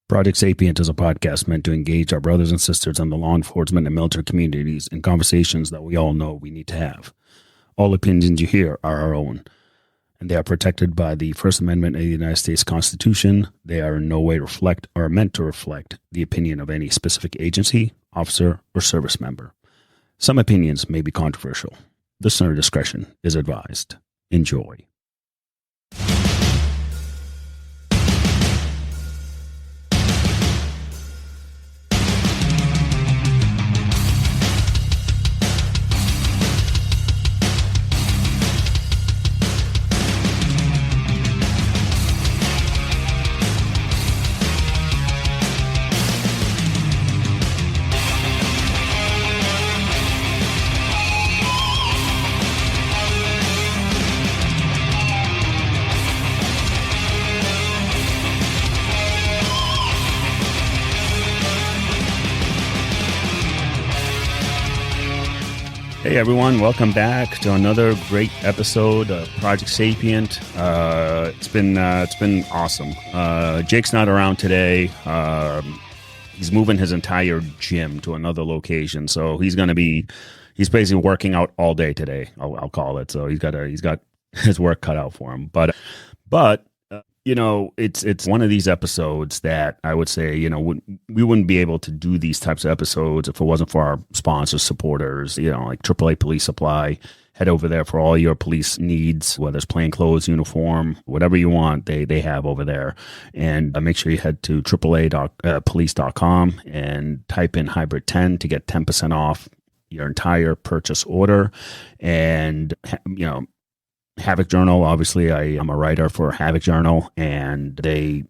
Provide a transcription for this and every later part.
Project Sapient is a podcast meant to engage our brothers and sisters in the law enforcement and military communities in conversations that we all know we need to have. All opinions you hear are our own, and they are protected by the First Amendment of the United States Constitution. They are in no way reflect or are meant to reflect the opinion of any specific agency, officer, or service member. Some opinions may be controversial. Listener discretion is advised. Enjoy. Hey everyone, welcome back to another great episode of Project Sapient. It's been awesome. Jake's not around today. He's moving his entire gym to another location, so he's basically working out all day today. I'll call it. So he's got his work cut out for him. But it's one of these episodes that I would say, we wouldn't be able to do these types of episodes if it wasn't for our sponsors, supporters, like AAA Police Supply. Head over there for all your police needs, whether it's plainclothes, uniform, whatever you want, they have over there. And make sure you head to AAA.police.com and type in Hybrid 10 to get 10% off your entire purchase order. And, Havoc Journal, obviously, I'm a writer for Havoc Journal, and the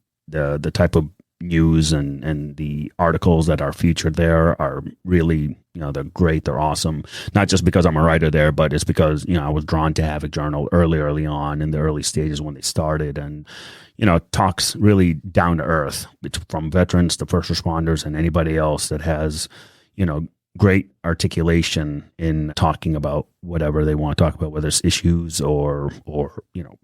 type of news and the articles that are featured there are really, they're great, they're awesome. Not just because I'm a writer there, but it's because, I was drawn to Havoc Journal early on in the early stages when they started, and, talks really down to earth from veterans to first responders and anybody else that has, great articulation in talking about whatever they want to talk about, whether it's issues or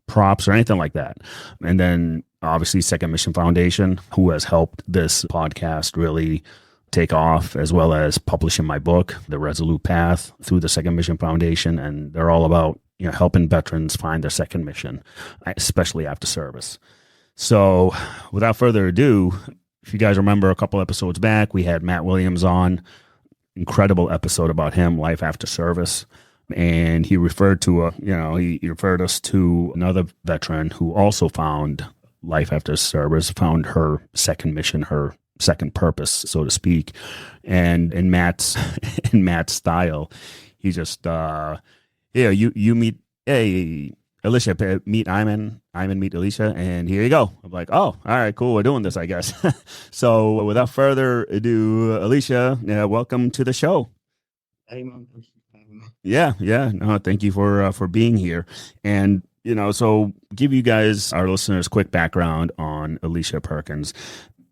props or anything like that. And then obviously Second Mission Foundation, who has helped this podcast really take off, as well as publishing my book, The Resolute Path, through the Second Mission Foundation. And they're all about, helping veterans find their second mission, especially after service. So without further ado, if you guys remember a couple episodes back, we had Matt Williams on. Incredible episode about him, life after service, and he referred to he referred us to another veteran who also found life after service, found her second mission, her second purpose, so to speak. And in Matt's style, he just you meet Alicia, meet Ayman meet Alicia, and here you go. I'm like, oh, all right, cool, we're doing this, I guess. So without further ado, Alicia, welcome to the show. Ayman. Yeah, no, thank you for being here. And, so give you guys, our listeners, quick background on Elisha Perkins.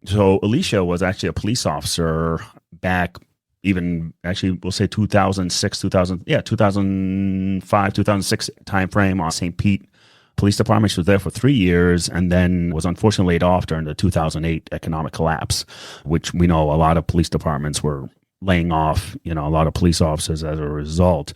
So Alicia was actually a police officer back even actually we'll say 2005, 2006 timeframe on St. Pete Police Department. She was there for 3 years and then was unfortunately laid off during the 2008 economic collapse, which we know a lot of police departments were laying off, a lot of police officers as a result.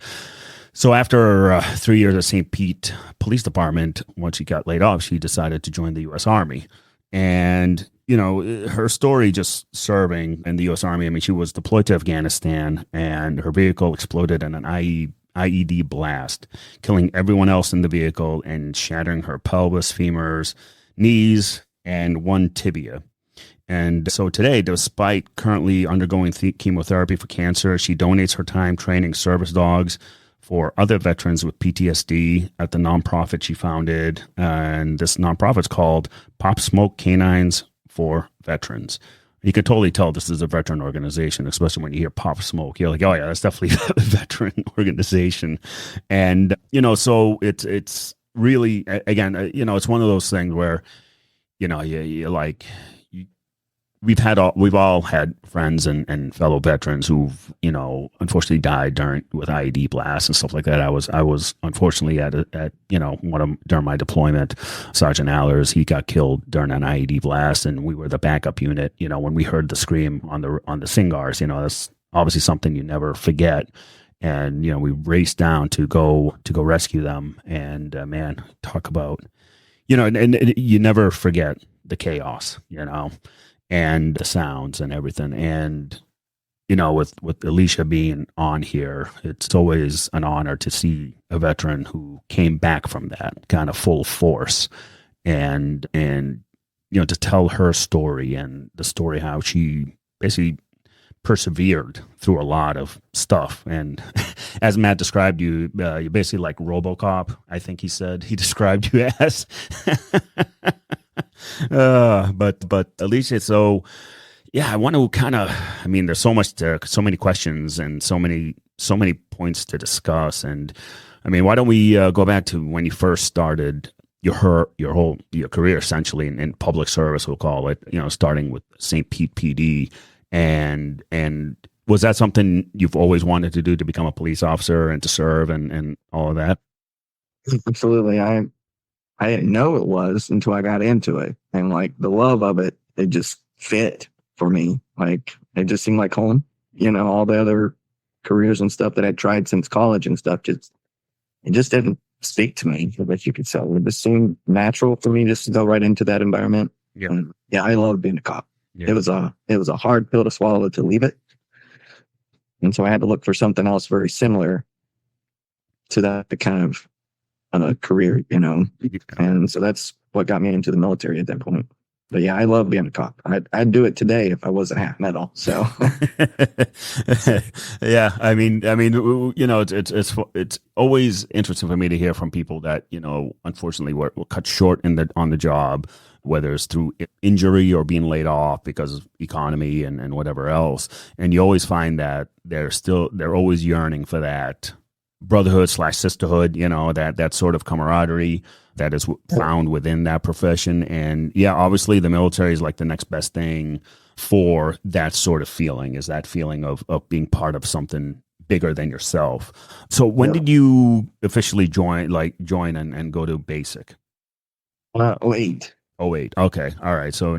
So after 3 years at St. Pete Police Department, once she got laid off, she decided to join the U.S. Army. And her story just serving in the U.S. Army, she was deployed to Afghanistan and her vehicle exploded in an IED blast, killing everyone else in the vehicle and shattering her pelvis, femurs, knees, and one tibia. And so today, despite currently undergoing chemotherapy for cancer, she donates her time training service dogs for other veterans with PTSD at the nonprofit she founded. And this nonprofit's called Pop Smoke K9s for Veterans. You can totally tell this is a veteran organization, especially when you hear Pop Smoke. You're like, oh yeah, that's definitely a veteran organization. And, so it's really, again, it's one of those things where, we've all had friends and fellow veterans who've, unfortunately died with IED blasts and stuff like that. I was unfortunately at during my deployment. Sergeant Allers, he got killed during an IED blast, and we were the backup unit. When we heard the scream on the Singars, that's obviously something you never forget. And we raced down to go rescue them. And man, talk about and you never forget the chaos, and the sounds and everything. And with Alicia being on here, it's always an honor to see a veteran who came back from that kind of full force, and to tell her story, and the story how she basically persevered through a lot of stuff. And as Matt described you, you're basically like RoboCop, I think he described you as. But Alicia, so yeah, I want to there's so many questions and so many points to discuss. And why don't we go back to when you first started your career, essentially in public service, we'll call it, starting with St. Pete PD. And was that something you've always wanted to do, to become a police officer and to serve and all of that? Absolutely. I didn't know it was until I got into it, and like the love of it, it just fit for me. Like it just seemed like home. All the other careers and stuff that I'd tried since college and stuff, it just didn't speak to me. But you could tell it just seemed natural for me just to go right into that environment. Yeah, and yeah, I loved being a cop. Yeah. It was a hard pill to swallow to leave it, and so I had to look for something else very similar to that kind of career, and so that's what got me into the military at that point. But yeah, I love being a cop. I'd do it today if I wasn't half metal. So yeah, it's always interesting for me to hear from people that unfortunately were cut short on the job, whether it's through injury or being laid off because of economy and whatever else. And you always find that they're always yearning for that brotherhood / sisterhood, that sort of camaraderie that is found within that profession. And yeah, obviously the military is like the next best thing for that sort of feeling, is that feeling of being part of something bigger than yourself. So when did you officially join and go to basic? 08. 08. Okay. All right. So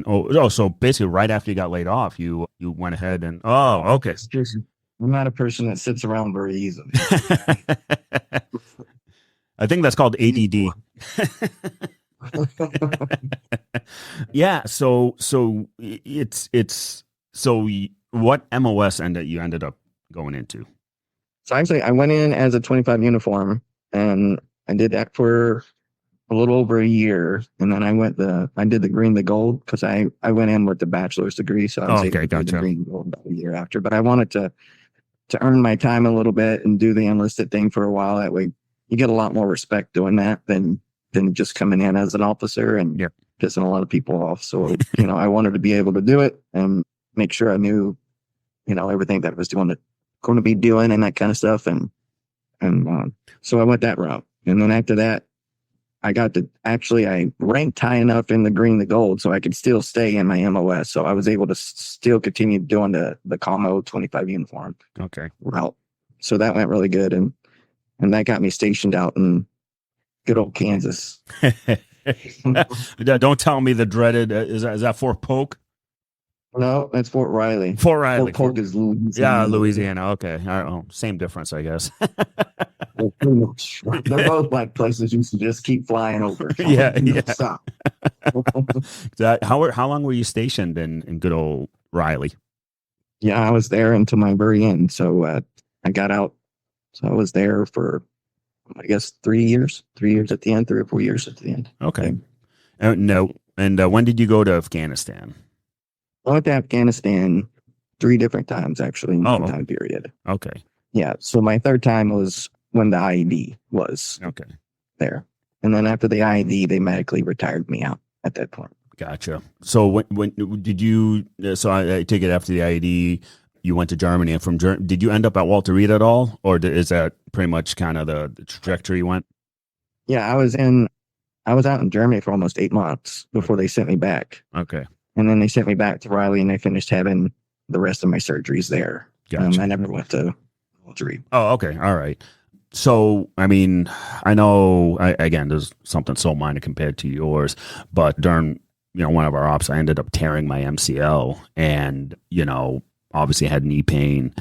so basically right after you got laid off, you went ahead and okay. I'm not a person that sits around very easily. I think that's called ADD. Yeah. So what MOS you ended up going into? So actually, I went in as a 25 uniform, and I did that for a little over a year, and then I did the green, the gold, because I went in with the bachelor's degree, so I was able to do the green, gold about a year after. But I wanted to earn my time a little bit and do the enlisted thing for a while. That way, you get a lot more respect doing that than just coming in as an officer and pissing a lot of people off. So I wanted to be able to do it and make sure I knew everything that I was going to be doing and that kind of stuff. And so I went that route. And then after that, I ranked high enough in the green, the gold, so I could still stay in my MOS. So I was able to still continue doing the commo 25 uniform route. So that went really good. And that got me stationed out in good old Kansas. Don't tell me the dreaded, is that Fort Polk? No, that's Fort Riley. Fort Riley. Fort Polk is Louisiana. Yeah, Louisiana. Okay. All right. Well, same difference, I guess. They're both like places you should just keep flying over. Yeah. Stop. How long were you stationed in good old Riley? Yeah, I was there until my very end. So I got out. So I was there for, I guess, 3 years. 3 years at the end, 3 or 4 years at the end. Okay. No. And when did you go to Afghanistan? I went to Afghanistan 3 different times, actually, in one time period. Okay. Yeah. So my third time was when the IED was there. And then after the IED, they medically retired me out at that point. Gotcha. So when did you, so I take it after the IED, you went to Germany, and from Germany, did you end up at Walter Reed at all? Or is that pretty much kind of the trajectory you went? Yeah, I was out in Germany for almost 8 months before they sent me back. Okay. And then they sent me back to Riley, and I finished having the rest of my surgeries there. Gotcha. I never went to surgery. Oh, okay. All right. So, I mean, I know, again, there's something so minor compared to yours, but during, one of our ops, I ended up tearing my MCL and, obviously had knee pain.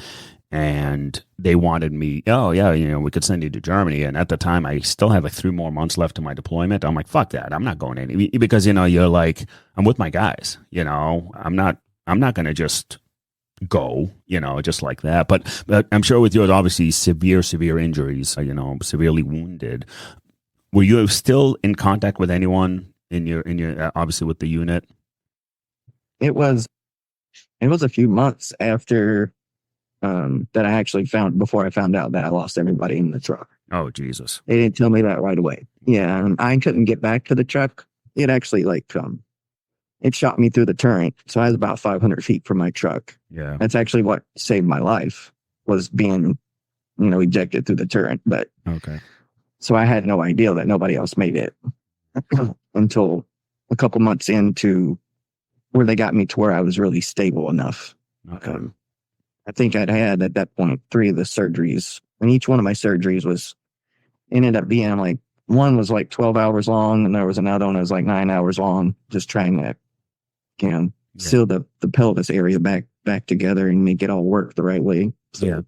And they wanted me, oh, yeah, we could send you to Germany. And at the time, I still had like 3 more months left of my deployment. I'm like, fuck that. I'm not going any, because, you're like, I'm with my guys, I'm not going to just go, just like that. But I'm sure with yours, obviously severe injuries, severely wounded. Were you still in contact with anyone in your obviously with the unit? It was a few months after that I actually before I found out that I lost everybody in the truck. Oh, Jesus. They didn't tell me that right away. Yeah. And I couldn't get back to the truck. It actually it shot me through the turret. So I was about 500 feet from my truck. Yeah. That's actually what saved my life, was being, ejected through the turret. But okay. So I had no idea that nobody else made it until a couple months into where they got me to where I was really stable enough. Okay. I think I'd had at that point 3 of the surgeries, and each one of my surgeries ended up being like, one was like 12 hours long, and there was another one that was like 9 hours long, just trying to, seal the pelvis area back together and make it all work the right way. So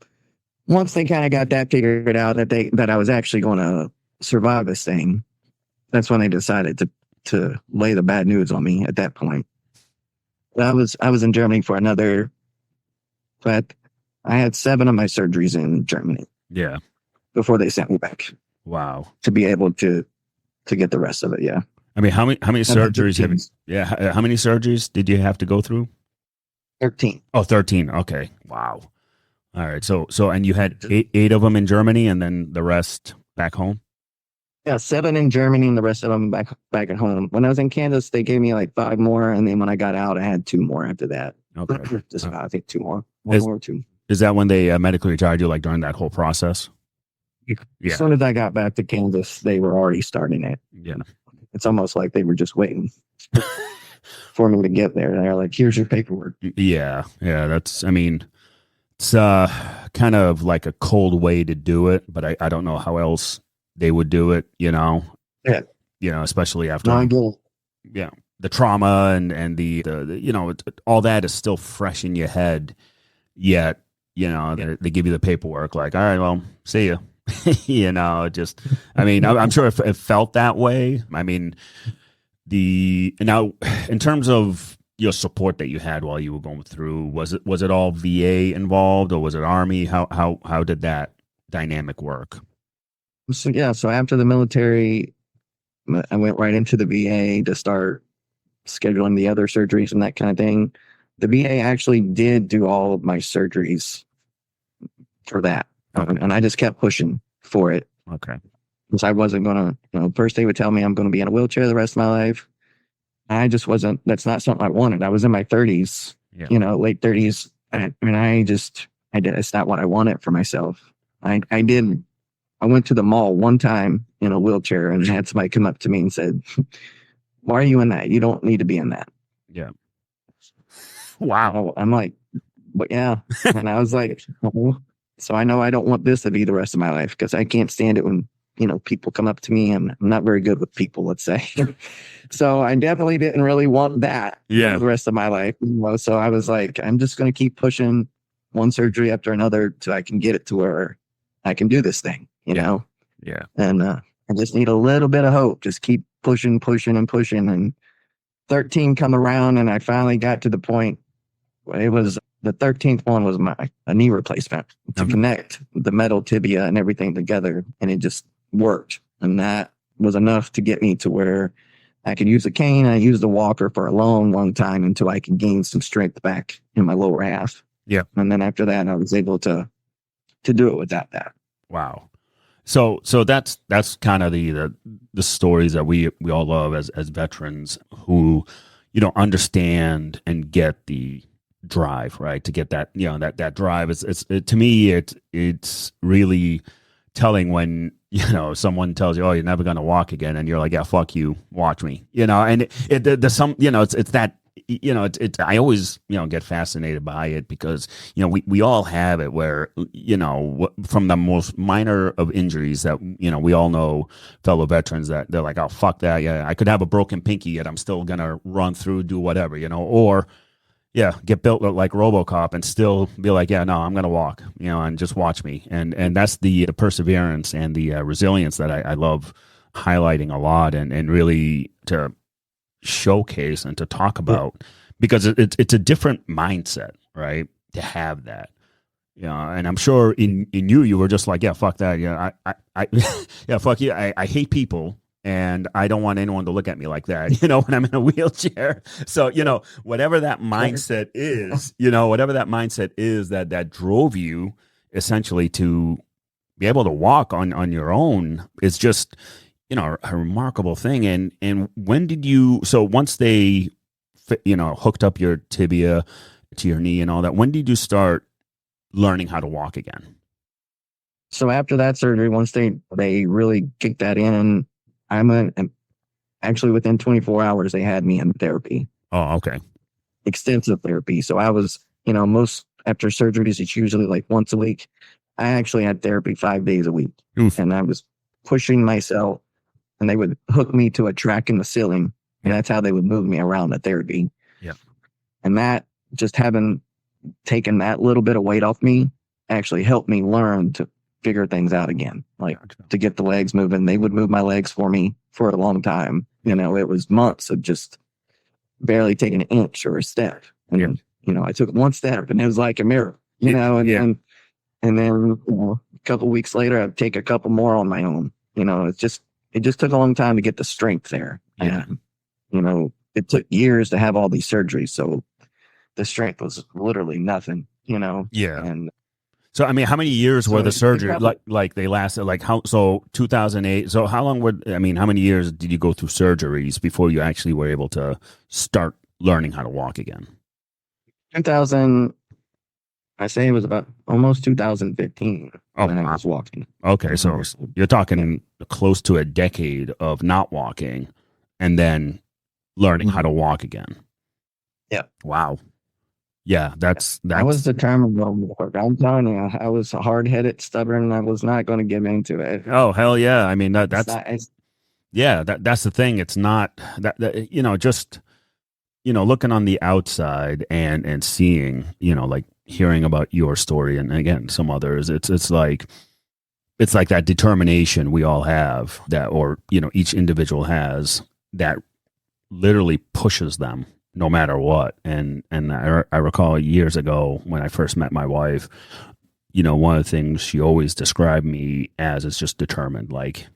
once they kind of got that figured out, that I was actually going to survive this thing, that's when they decided to lay the bad news on me at that point. I was in Germany for another, but I had 7 of my surgeries in Germany. Yeah. Before they sent me back. Wow. To be able to get the rest of it. Yeah. I mean, how many surgeries how many surgeries did you have to go through? 13. Oh, 13. Okay. Wow. All right. So, and you had 8 of them in Germany and then the rest back home? Yeah, 7 in Germany and the rest of them back at home. When I was in Kansas, they gave me like 5 more. And then when I got out, I had 2 more after that. Okay. Just about, I think 2 more. 1 more or 2. Is that when they medically retired you, like during that whole process? Yeah. As soon as I got back to Kansas, they were already starting it. Yeah. It's almost like they were just waiting for me to get there. They're like, here's your paperwork. Yeah. Yeah. It's kind of like a cold way to do it, but I don't know how else they would do it, Yeah. Especially after, No, I get it. Yeah, the trauma and the all that is still fresh in your head, yet, they give you the paperwork like, all right, well, see you. I'm sure it felt that way. I mean, now in terms of your support that you had while you were going through, was it all VA involved or was it Army? How did that dynamic work? So after the military, I went right into the VA to start scheduling the other surgeries and that kind of thing. The VA actually did do all of my surgeries for that. Okay. And I just kept pushing for it. Okay. Because I wasn't going to, first they would tell me I'm going to be in a wheelchair the rest of my life. I just wasn't, that's not something I wanted. I was in my 30s, late 30s. And it's not what I wanted for myself. I went to the mall one time in a wheelchair and had somebody come up to me and said, why are you in that? You don't need to be in that. Yeah. Wow. I'm like, but yeah. And I was like, oh. So I know I don't want this to be the rest of my life because I can't stand it when, people come up to me. I'm not very good with people, let's say. So I definitely didn't really want that for the rest of my life. So I was like, I'm just going to keep pushing one surgery after another till I can get it to where I can do this thing, Yeah. And I just need a little bit of hope. Just keep pushing. And 13 come around and I finally got to the point where it was the 13th one was a knee replacement to connect the metal tibia and everything together. And it just worked. And that was enough to get me to where I could use a cane. I used the walker for a long time until I could gain some strength back in my lower half. Yeah. And then after that, I was able to do it without that. Wow. So that's kind of the stories that we all love as veterans who, understand and get the drive, right? To get that, that drive to me, it's really telling when, someone tells you, oh, you're never going to walk again. And you're like, yeah, fuck you, watch me, and there's some, it's that I always, get fascinated by it because, we all have it where, from the most minor of injuries that, we all know fellow veterans that they're like, oh, fuck that. Yeah, I could have a broken pinky yet I'm still going to run through, do whatever, or yeah, get built like RoboCop and still be like, yeah, no, I'm going to walk, and just watch me. And that's the perseverance and the resilience that I love highlighting a lot and really to showcase and to talk about because it's a different mindset, right? To have that, and I'm sure in you were just like, yeah, fuck that. Yeah, I yeah, fuck you. I hate people. And I don't want anyone to look at me like that, when I'm in a wheelchair. So, whatever that mindset is, that drove you essentially to be able to walk on your own is just, a remarkable thing. And when did you, so once they, hooked up your tibia to your knee and all that, when did you start learning how to walk again? So after that surgery, once they really kicked that in, actually within 24 hours, they had me in therapy. Oh, okay. Extensive therapy. So I was, most after surgeries, it's usually like once a week. I actually had therapy 5 days a week. Oof. And I was pushing myself, and they would hook me to a track in the ceiling. And that's how they would move me around the therapy. Yeah. And that, just having taken that little bit of weight off me, actually helped me learn to figure things out again, like to get the legs moving. They would move my legs for me for a long time. It was months of just barely taking an inch or a step. And, I took one step and it was like a mirror, and then a couple weeks later, I'd take a couple more on my own. It just took a long time to get the strength there. Yeah. And, it took years to have all these surgeries. So the strength was literally nothing, Yeah. And so, I mean, how many years were the surgery? Like they lasted, like how? So 2008. So how long how many years did you go through surgeries before you actually were able to start learning how to walk again? 2000, I say it was about almost 2015 when I was walking. Okay, so you're talking close to a decade of not walking and then learning how to walk again. Yeah. Wow. Yeah, that's. I was determined to work. I'm telling you, I was hard-headed, stubborn, and I was not going to give into it. Oh, hell yeah. I mean, that's the thing. It's not that just, looking on the outside and seeing, like hearing about your story and again, some others, it's like that determination we all have that, or, each individual has that literally pushes them no matter what. And I recall years ago when I first met my wife, one of the things she always described me as is just determined. Like,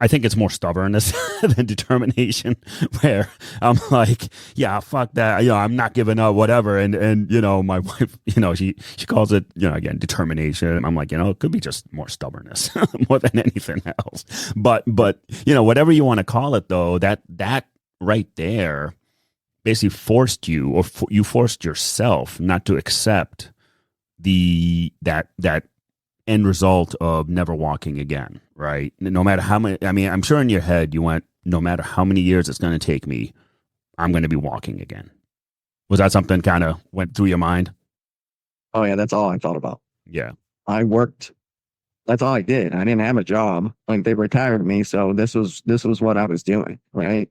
I think it's more stubbornness than determination, where I'm like, yeah, fuck that. I'm not giving up, whatever. And my wife, she calls it, again, determination. I'm like, it could be just more stubbornness more than anything else. But whatever you want to call it though, that right there basically forced you, or you forced yourself not to accept that end result of never walking again, right? No matter how many, I'm sure in your head you went, no matter how many years it's going to take me, I'm going to be walking again. Was that something kind of went through your mind? Oh yeah, that's all I thought about. Yeah. I worked. That's all I did. I didn't have a job. Like, they retired me, so this was what I was doing, right?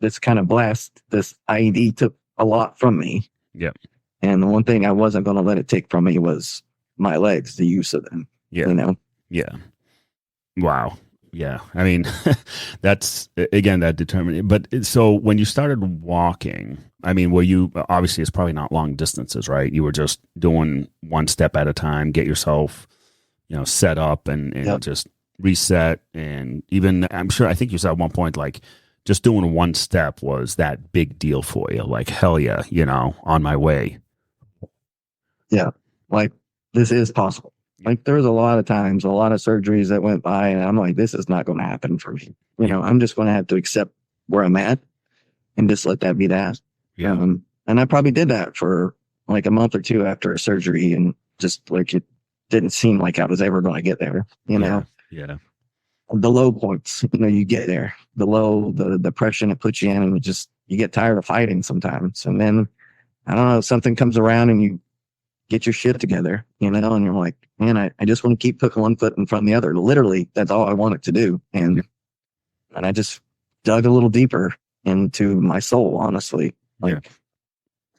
This kind of blast, this IED took a lot from me. Yeah. And the one thing I wasn't going to let it take from me was my legs, the use of them. Yeah. Yeah. Wow. Yeah. I mean, that's, again, that determined. But so when you started walking, were you, obviously it's probably not long distances, right? You were just doing one step at a time, get yourself, set up and Yep. just reset. And even, I think you said at one point, like, just doing one step was that big deal for you. Like, hell yeah, on my way. Yeah. Like, this is possible. Like, there's a lot of times, a lot of surgeries that went by, and I'm like, this is not going to happen for me. I'm just going to have to accept where I'm at and just let that be that. Yeah. And I probably did that for like a month or two after a surgery, and just like, it didn't seem like I was ever going to get there, Yeah. The low points, you get there, the depression it puts you in, and you get tired of fighting sometimes. And then, I don't know, something comes around and you get your shit together, and you're like, man, I just want to keep putting one foot in front of the other. Literally, that's all I wanted to do. And I just dug a little deeper into my soul, honestly. Like,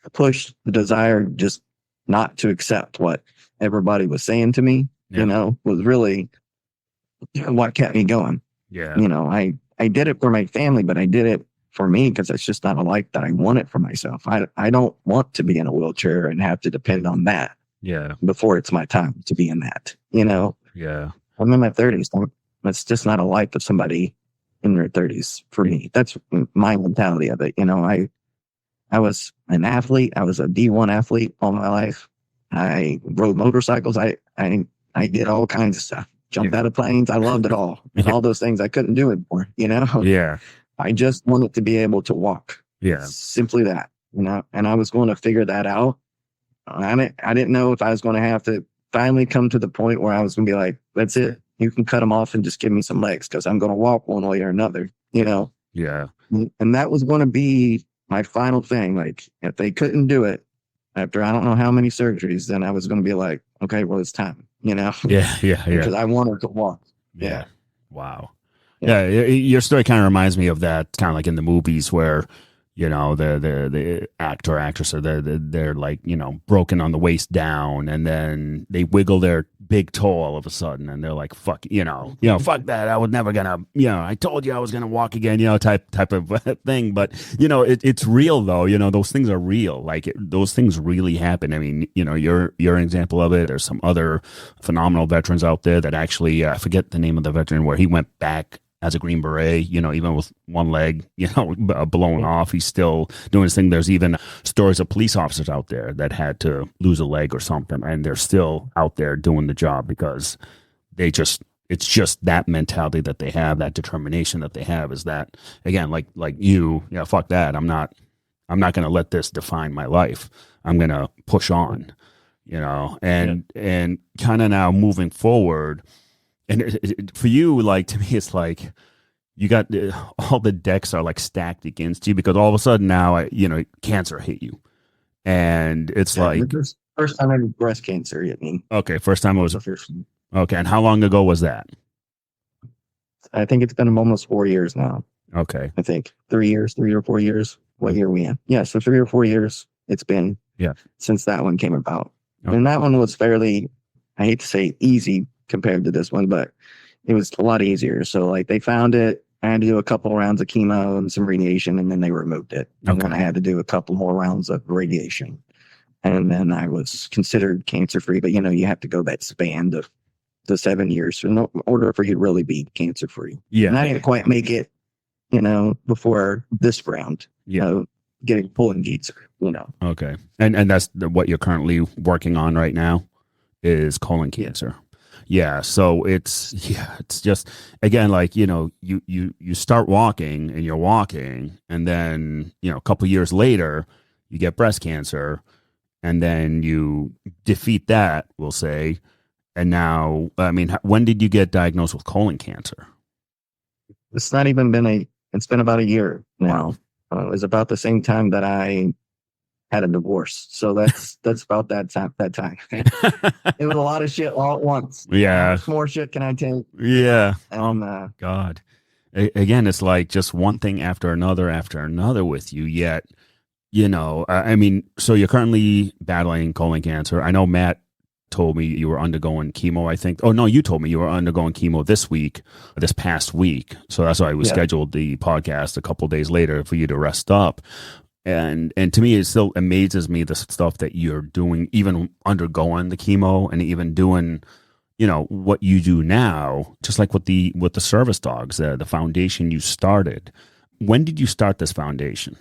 the push, the desire just not to accept what everybody was saying to me, was really what kept me going. Yeah. I did it for my family, but I did it for me because it's just not a life that I wanted for myself. I don't want to be in a wheelchair and have to depend on that. Yeah. Before it's my time to be in that, Yeah. I'm in my 30s. That's just not a life of somebody in their 30s for me. That's my mentality of it. I was an athlete. I was a D1 athlete all my life. I rode motorcycles. I did all kinds of stuff. Jumped out of planes. I loved it all. And all those things I couldn't do anymore, Yeah. I just wanted to be able to walk. Yeah. Simply that, and I was going to figure that out. I didn't know if I was going to have to finally come to the point where I was going to be like, that's it. You can cut them off and just give me some legs because I'm going to walk one way or another, Yeah. And that was going to be my final thing. Like, if they couldn't do it after I don't know how many surgeries, then I was going to be like, okay, well, it's time, Yeah. Yeah. Yeah. Because I wanted to walk. Yeah. Wow. Yeah. Your story kind of reminds me of that, kind of like in the movies where, the actor or actress, or they're like, broken on the waist down, and then they wiggle their big toe all of a sudden, and they're like, fuck, fuck that. I was never gonna, I told you I was gonna walk again, type of thing. But, it's real though, those things are real. Like those things really happen. I mean, you're an example of it. There's some other phenomenal veterans out there that actually, I forget the name of the veteran where he went back as a Green Beret, even with one leg, blown off, he's still doing his thing. There's even stories of police officers out there that had to lose a leg or something, and they're still out there doing the job because it's just that mentality that they have, that determination that they have, is that, again, like you, fuck that. I'm not going to let this define my life. I'm going to push on, and kind of now moving forward. And for you, like, to me, it's like you got all the decks are like stacked against you because all of a sudden now, cancer hit you. And it's like. First time I had breast cancer hit me. Okay. First time it was. The first one. Okay. And how long ago was that? I think it's been almost 4 years now. Okay. I think 3 or 4 years. What year are we in? Yeah. So 3 or 4 years it's been since that one came about. Okay. And that one was fairly, I hate to say easy compared to this one, but it was a lot easier. So like they found it, I had to do a couple rounds of chemo and some radiation, and then they removed it. And then I had to do a couple more rounds of radiation. And then I was considered cancer free, but you have to go that span of the 7 years in order for you to really be cancer free. Yeah. And I didn't quite make it, before this round, getting pulling cancer, Okay. And that's what you're currently working on right now is colon cancer. Yeah. So it's just, again, like, you start walking and you're walking, and then, a couple years later you get breast cancer, and then you defeat that, we'll say. And now, I mean, when did you get diagnosed with colon cancer? It's not even been it's been about a year now. Wow. It was about the same time that I had a divorce. So that's about that time. It was a lot of shit all at once. Yeah. How much more shit can I take? Yeah. And, God. Again, it's like just one thing after another with you, yet, I mean, so you're currently battling colon cancer. I know Matt told me you were undergoing chemo, I think. Oh, no, you told me you were undergoing chemo this past week. So that's why we scheduled the podcast a couple of days later for you to rest up. And to me, it still amazes me the stuff that you're doing, even undergoing the chemo and even doing, what you do now, just like with the service dogs, the foundation you started. When did you start this foundation?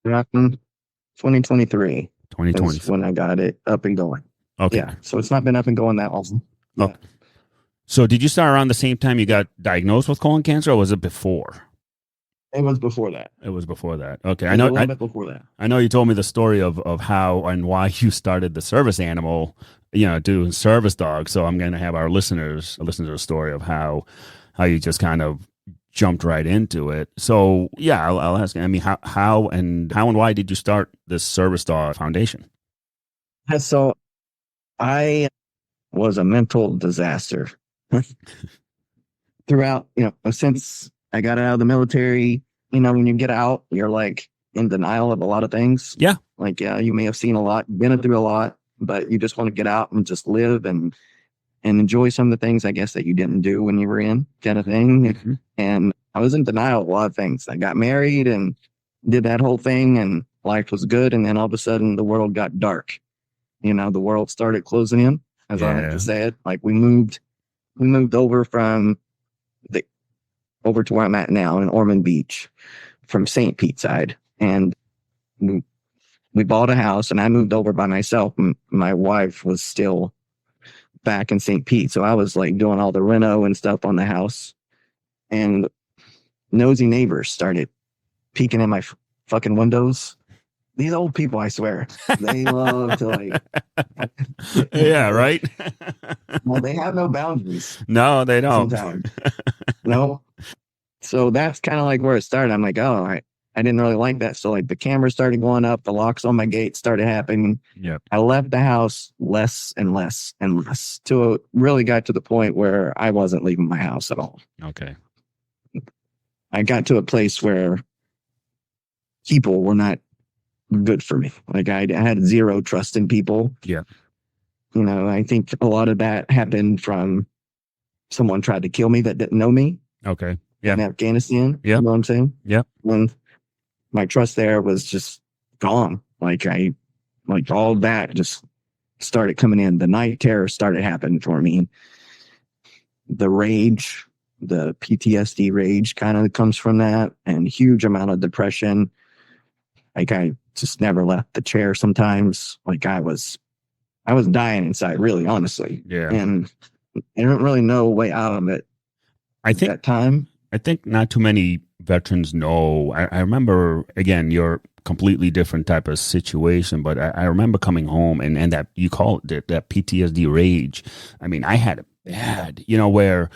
2023. 2020. When I got it up and going. Okay. Yeah. So it's not been up and going that long. Yeah. Okay. So did you start around the same time you got diagnosed with colon cancer, or was it before? It was before that. It was before that. Okay. I know. A little bit before that. I know you told me the story of how and why you started the service animal, doing service dogs. So I'm going to have our listeners listen to the story of how you just kind of jumped right into it. So yeah, I'll ask. I mean, how and why did you start this Service Dog Foundation? So I was a mental disaster throughout, since I got out of the military. When you get out, you're like in denial of a lot of things. Yeah. Like, yeah, you may have seen a lot, been through a lot, but you just want to get out and just live and enjoy some of the things, I guess, that you didn't do when you were in, kind of thing. Mm-hmm. And I was in denial of a lot of things. I got married and did that whole thing, and life was good. And then all of a sudden the world got dark. The world started closing in, as I like to say it. Like we moved over from over to where I'm at now in Ormond Beach from St. Pete side. And we bought a house, and I moved over by myself. My wife was still back in St. Pete. So I was like doing all the reno and stuff on the house, and nosy neighbors started peeking in my fucking windows. These old people, I swear, they love to like. Yeah, right. Well, they have no boundaries. No, they don't. Sometimes. No. So that's kind of like where it started. I'm like, oh, I didn't really like that. So like the cameras started going up, the locks on my gate started happening. Yep. I left the house less and less and less till it really got to the point where I wasn't leaving my house at all. Okay. I got to a place where people were not good for me. Like I had zero trust in people. Yeah. I think a lot of that happened from someone tried to kill me that didn't know me. Okay. Yeah. In Afghanistan. Yeah. You know what I'm saying? Yeah. When my trust there was just gone. Like all that just started coming in. The night terror started happening for me. The rage, the PTSD rage kind of comes from that, and huge amount of depression. Like I just never left the chair sometimes. Like I was dying inside, really, honestly. Yeah. And I don't really know a way out of it. I think that time. I think not too many veterans know. I remember, again, you're completely different type of situation, but I remember coming home and that you call it that PTSD rage. I mean, I had it bad, where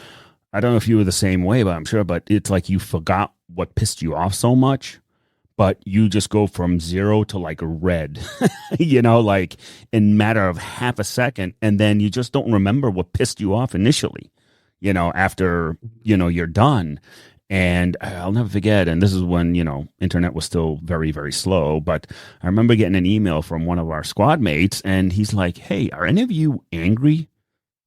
I don't know if you were the same way, but I'm sure, but it's like you forgot what pissed you off so much, but you just go from 0 to like red, like in matter of half a second. And then you just don't remember what pissed you off initially, after, you're done. And I'll never forget. And this is when, internet was still very, very slow. But I remember getting an email from one of our squad mates, and he's like, "Hey, are any of you angry?"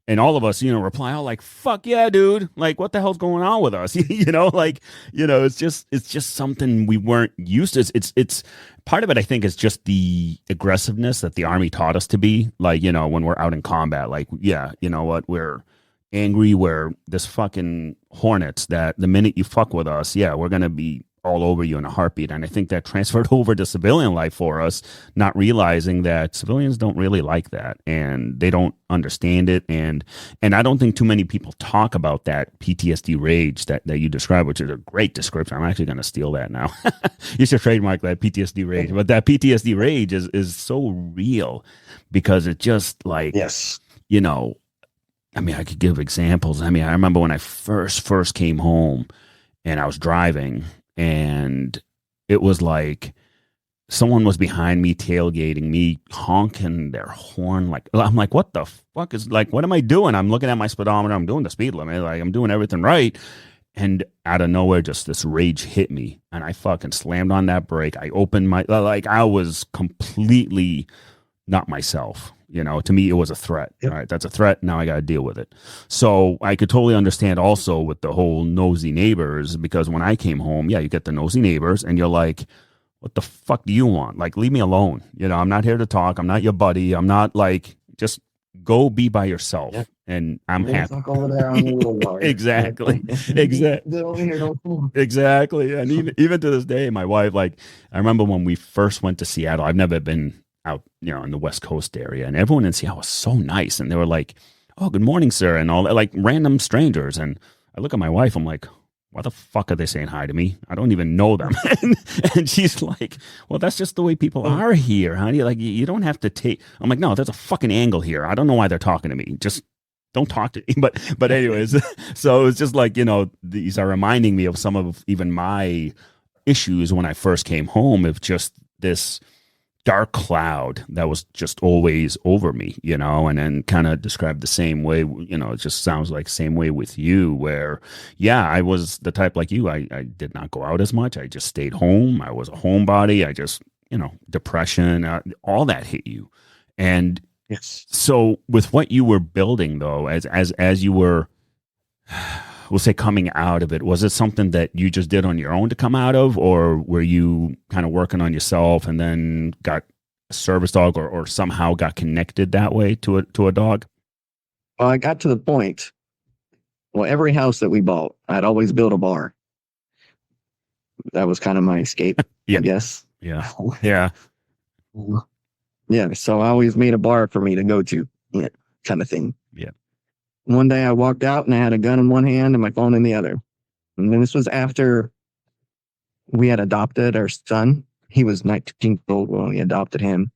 And all of us, reply all like, "Fuck yeah, dude. Like, what the hell's going on with us?" It's just something we weren't used to. It's part of it, I think, is just the aggressiveness that the Army taught us to be. Like, when we're out in combat, like, yeah, you know what, we're angry, we're this fucking hornets that the minute you fuck with us, yeah, we're going to be all over you in a heartbeat. And I think that transferred over to civilian life for us, not realizing that civilians don't really like that and they don't understand it. And I don't think too many people talk about that PTSD rage that you describe, which is a great description. I'm actually going to steal that now. You should trademark that PTSD rage. But that PTSD rage is so real because it just like, yes, I mean, I could give examples. I mean, I remember when I first came home and I was driving, and it was like someone was behind me tailgating me, honking their horn. Like, I'm like, what the fuck is, like, what am I doing? I'm looking at my speedometer. I'm doing the speed limit. Like, I'm doing everything right. And out of nowhere, just this rage hit me, and I fucking slammed on that brake. I opened my, like, I was completely not myself. To me, it was a threat. Yep. All right, that's a threat. Now I got to deal with it. So I could totally understand also with the whole nosy neighbors, because when I came home, yeah, you get the nosy neighbors and you're like, what the fuck do you want? Like, leave me alone. I'm not here to talk. I'm not your buddy. I'm not like, just go be by yourself. Yep. And I'm happy. Talk over there on the little yard. Exactly. Exactly. And even to this day, my wife, like, I remember when we first went to Seattle, I've never been out, in the West Coast area, and everyone in Seattle was so nice, and they were like, "Oh, good morning, sir," and all that, like random strangers. And I look at my wife, I'm like, why the fuck are they saying hi to me? I don't even know them. And she's like, well, that's just the way people are here, honey. Like, you don't have to take. I'm like, no, there's a fucking angle here. I don't know why they're talking to me. Just don't talk to me. But anyways, so it's just like, these are reminding me of some of even my issues when I first came home, of just this dark cloud that was just always over me, and then kind of described the same way, it just sounds like same way with you, where, yeah, I was the type like you. I did not go out as much. I just stayed home. I was a homebody. I just, depression, all that hit you. And Yes. so with what you were building though, as you were, we'll say, coming out of it, was it something that you just did on your own to come out of, or were you kind of working on yourself and then got a service dog, or somehow got connected that way to a dog? Well, I got to the point. Well, every house that we bought, I'd always build a bar. That was kind of my escape, Yeah. I guess. Yeah. Yeah. Yeah. So I always made a bar for me to go to, kind of thing. Yeah. One day I walked out and I had a gun in one hand and my phone in the other. And then this was after we had adopted our son. He was 19 years old when we adopted him.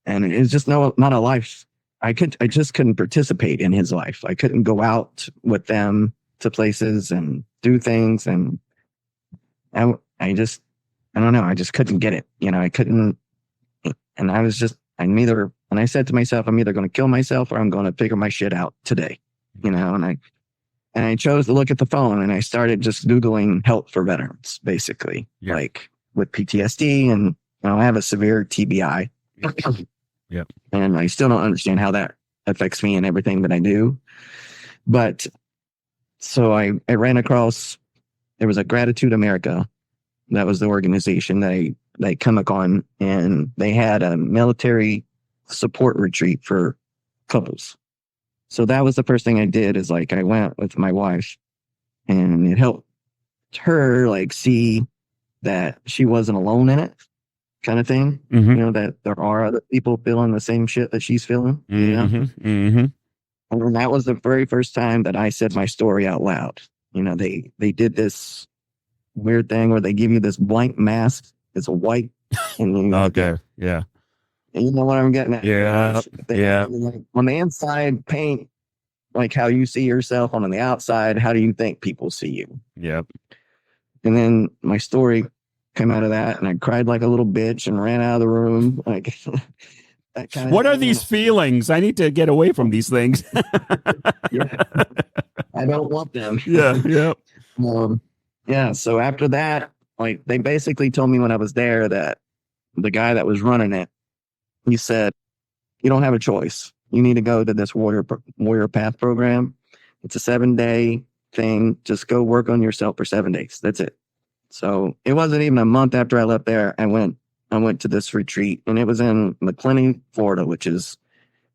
And it's just not a life. I just couldn't participate in his life. I couldn't go out with them to places and do things. And I don't know. I just couldn't get it. I couldn't. And and I said to myself, I'm either going to kill myself or I'm going to figure my shit out today, and I chose to look at the phone and I started just Googling help for veterans, basically, like with PTSD. And I have a severe TBI. Yep. And I still don't understand how that affects me and everything that I do. But so I ran across, there was a Gratitude America. That was the organization that I come upon, and they had a military support retreat for couples. So that was the first thing I did, is like I went with my wife, and it helped her like see that she wasn't alone in it, kind of thing. Mm-hmm. That there are other people feeling the same shit that she's feeling. Mm-hmm. Mm-hmm. And that was the very first time that I said my story out loud. They did this weird thing where they give you this blank mask. It's a white. And Okay. Yeah. You know what I'm getting at? Yeah. Yeah. On the inside, paint like how you see yourself. On the outside, how do you think people see you? Yep. And then my story came out of that, and I cried like a little bitch and ran out of the room. Like, that kind of what are thing. these feelings? I need to get away from these things. Yeah. I don't want them. Yeah. Yeah. Yeah. So after that, like, they basically told me when I was there that the guy that was running it, he said, you don't have a choice. You need to go to this Warrior Path program. It's a 7-day thing. Just go work on yourself for 7 days. That's it. So it wasn't even a month after I left there. I went to this retreat, and it was in McClenny, Florida, which is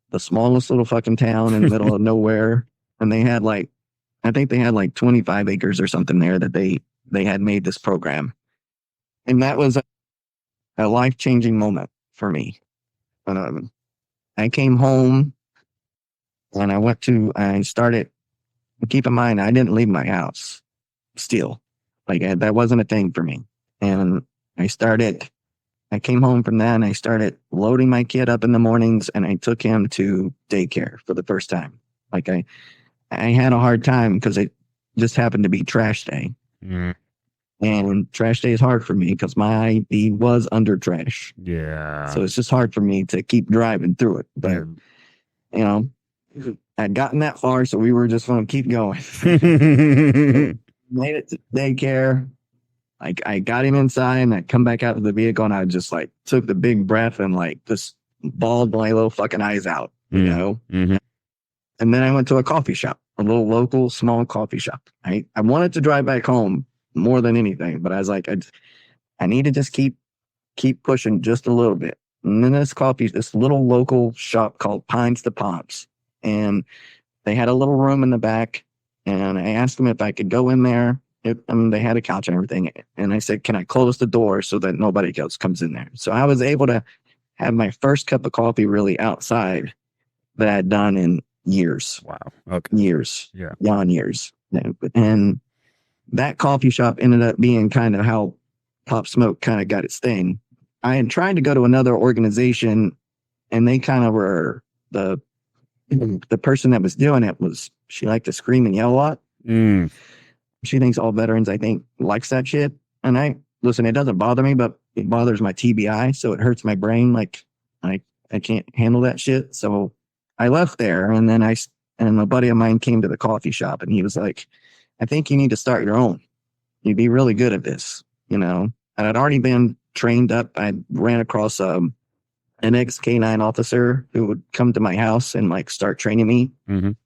the smallest little fucking town in the middle of nowhere. And they had I think they had 25 acres or something there that they had made this program. And that was a life-changing moment for me. I came home, and I started, keep in mind, I didn't leave my house still. That wasn't a thing for me. And I came home from that, and I started loading my kid up in the mornings, and I took him to daycare for the first time. I had a hard time because it just happened to be trash day. Mm. And trash day is hard for me because my ID was under trash. Yeah. So it's just hard for me to keep driving through it. But, I'd gotten that far, so we were just going to keep going. Made it to daycare. I got him inside, and I come back out of the vehicle, and I just took the big breath and just bawled my little fucking eyes out, Mm-hmm. And then I went to a coffee shop, a little local small coffee shop. I wanted to drive back home more than anything, but I was like, I need to just keep pushing just a little bit. And then this little local shop called Pines to Palms, and they had a little room in the back, and I asked them if I could go in there. They had a couch and everything. And I said, can I close the door so that nobody else comes in there? So I was able to have my first cup of coffee really outside that I'd done in years. Wow. Okay. Years. Yeah. Beyond years. And that coffee shop ended up being kind of how Pop Smoke kind of got its thing. I had tried to go to another organization, and they kind of were the person that was doing it she liked to scream and yell a lot. Mm. She thinks all veterans, I think, likes that shit. And listen, it doesn't bother me, but it bothers my TBI. So it hurts my brain. Like I can't handle that shit. So I left there, and then and a buddy of mine came to the coffee shop, and he was like, I think you need to start your own. You'd be really good at this, And I'd already been trained up. I ran across an ex-Canine officer who would come to my house and like start training me,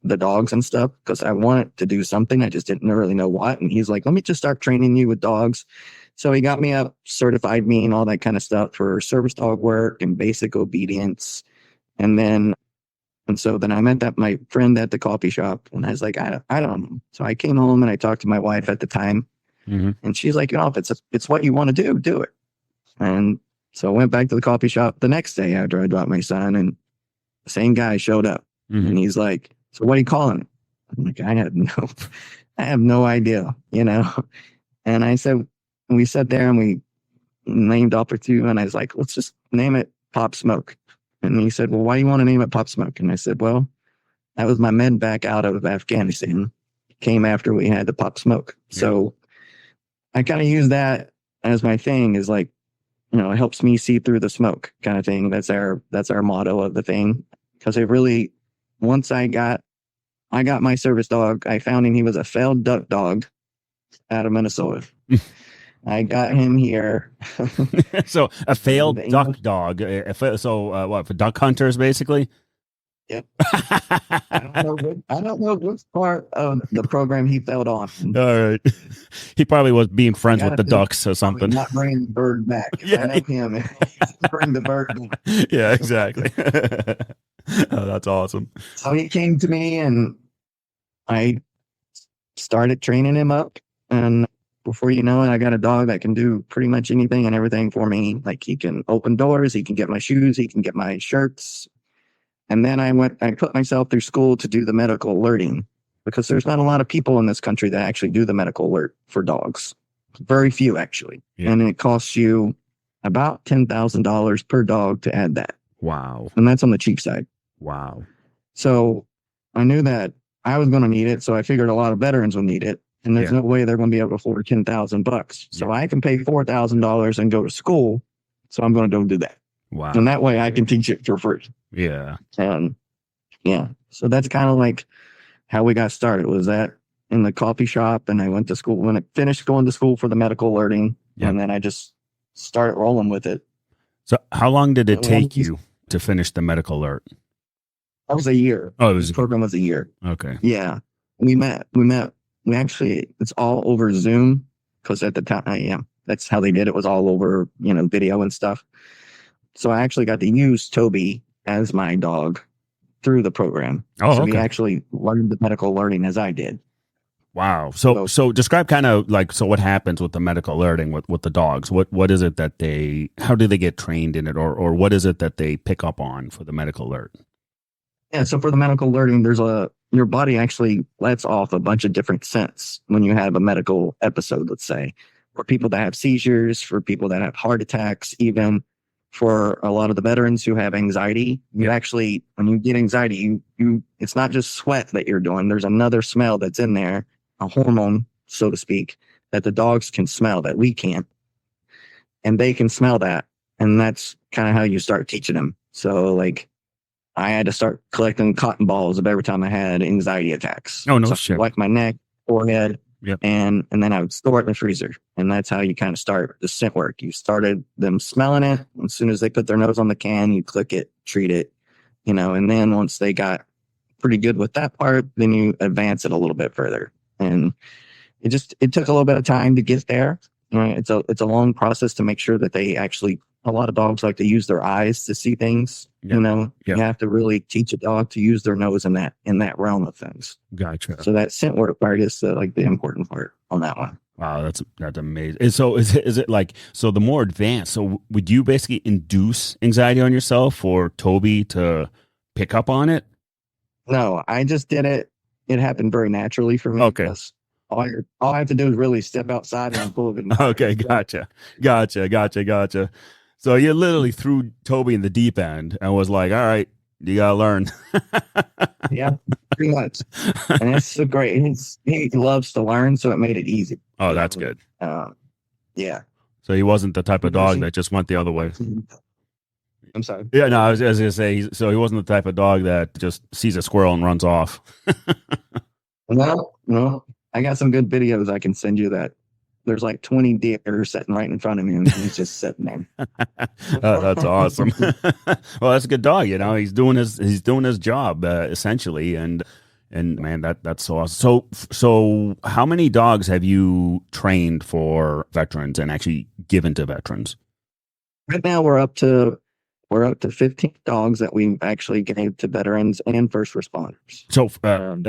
the dogs and stuff, because I wanted to do something. I just didn't really know what. And he's like, let me just start training you with dogs. So he got me up, certified me and all that kind of stuff for service dog work and basic obedience. And so then I met my friend at the coffee shop, and I was like, I don't know. So I came home and I talked to my wife at the time, and she's like, if it's what you want to do it. And so I went back to the coffee shop the next day after I dropped my son, and the same guy showed up, and he's like, so what are you calling it? I'm like, I have no idea, And I said, and we sat there and we named off a few, and I was like, let's just name it Pop Smoke. And he said, well, why do you want to name it Pop Smoke? And I said, well, that was my med back out of Afghanistan. Came after we had the Pop Smoke. Yeah. So I kind of use that as my thing, is like, it helps me see through the smoke kind of thing. That's our motto of the thing. Because it really, once I got my service dog, I found him. He was a failed duck dog out of Minnesota. I got him here. So a failed duck dog. So what, for duck hunters, basically? Yep. I don't know which part of the program he failed on. All right. He probably was being friends with the ducks or something. Not bringing the bird back. Yeah. I know him. Bring the bird back. Yeah, exactly. Oh, that's awesome. So he came to me, and I started training him up. And before you know it, I got a dog that can do pretty much anything and everything for me. Like, he can open doors, he can get my shoes, he can get my shirts. And then I put myself through school to do the medical alerting, because there's not a lot of people in this country that actually do the medical alert for dogs. Very few, actually. Yeah. And it costs you about $10,000 per dog to add that. Wow. And that's on the cheap side. Wow. So I knew that I was going to need it. So I figured a lot of veterans would need it. And there's no way they're going to be able to afford $10,000. So I can pay $4,000 and go to school. So I'm going to go do that. Wow. And that way I can teach it for free. Yeah. And so that's kind of like how we got started, was that in the coffee shop. And I went to school when I finished going to school for the medical alerting. Yeah. And then I just started rolling with it. So how long did it take you to finish the medical alert? That was a year. Oh, the program was a year. Okay. Yeah. We actually, it's all over Zoom, because at the time, that's how they did it, was all over, video and stuff. So I actually got to use Toby as my dog through the program. Oh, so okay. He actually learned the medical alerting as I did. Wow. So describe kind of like, so what happens with the medical alerting with the dogs? What is it that how do they get trained in it, or what is it that they pick up on for the medical alert? Yeah. So for the medical alerting, your body actually lets off a bunch of different scents when you have a medical episode, let's say, for people that have seizures, for people that have heart attacks, even for a lot of the veterans who have anxiety. You actually, when you get anxiety, it's not just sweat that you're doing. There's another smell that's in there, a hormone, so to speak, that the dogs can smell that we can't. And they can smell that. And that's kind of how you start teaching them. So like, I had to start collecting cotton balls of every time I had anxiety attacks. Oh, no so shit. Like my neck, forehead, yep. And then I would store it in the freezer. And that's how you kind of start the scent work. You started them smelling it. As soon as they put their nose on the can, you click it, treat it, and then once they got pretty good with that part, then you advance it a little bit further. And it took a little bit of time to get there. Right? It's a long process to make sure that they actually, a lot of dogs like to use their eyes to see things. Yep. You have to really teach a dog to use their nose in that realm of things. Gotcha. So that scent work part is the important part on that one. Wow, that's amazing. And so is it like, so the more advanced, so would you basically induce anxiety on yourself or Toby to pick up on it? No, I just did it. It happened very naturally for me. Okay. All I have to do is really step outside and I'm full of it. Okay, gotcha. So you literally threw Toby in the deep end and was like, all right, You gotta learn. Yeah, pretty much. And it's so great. He loves to learn, so it made it easy. Oh, You that's know, good. yeah. So he wasn't the type of dog that just went the other way. I'm sorry. Yeah, no, I was gonna say. So he wasn't the type of dog that just sees a squirrel and runs off. No, no. I got some good videos I can send you that there's like 20 deer sitting right in front of me and he's just sitting there. That's awesome. Well, that's a good dog. You know, he's doing his job essentially, and man, that's so awesome. So how many dogs have you trained for veterans and actually given to veterans? Right now we're up to 15 dogs that we actually gave to veterans and first responders. So, Um,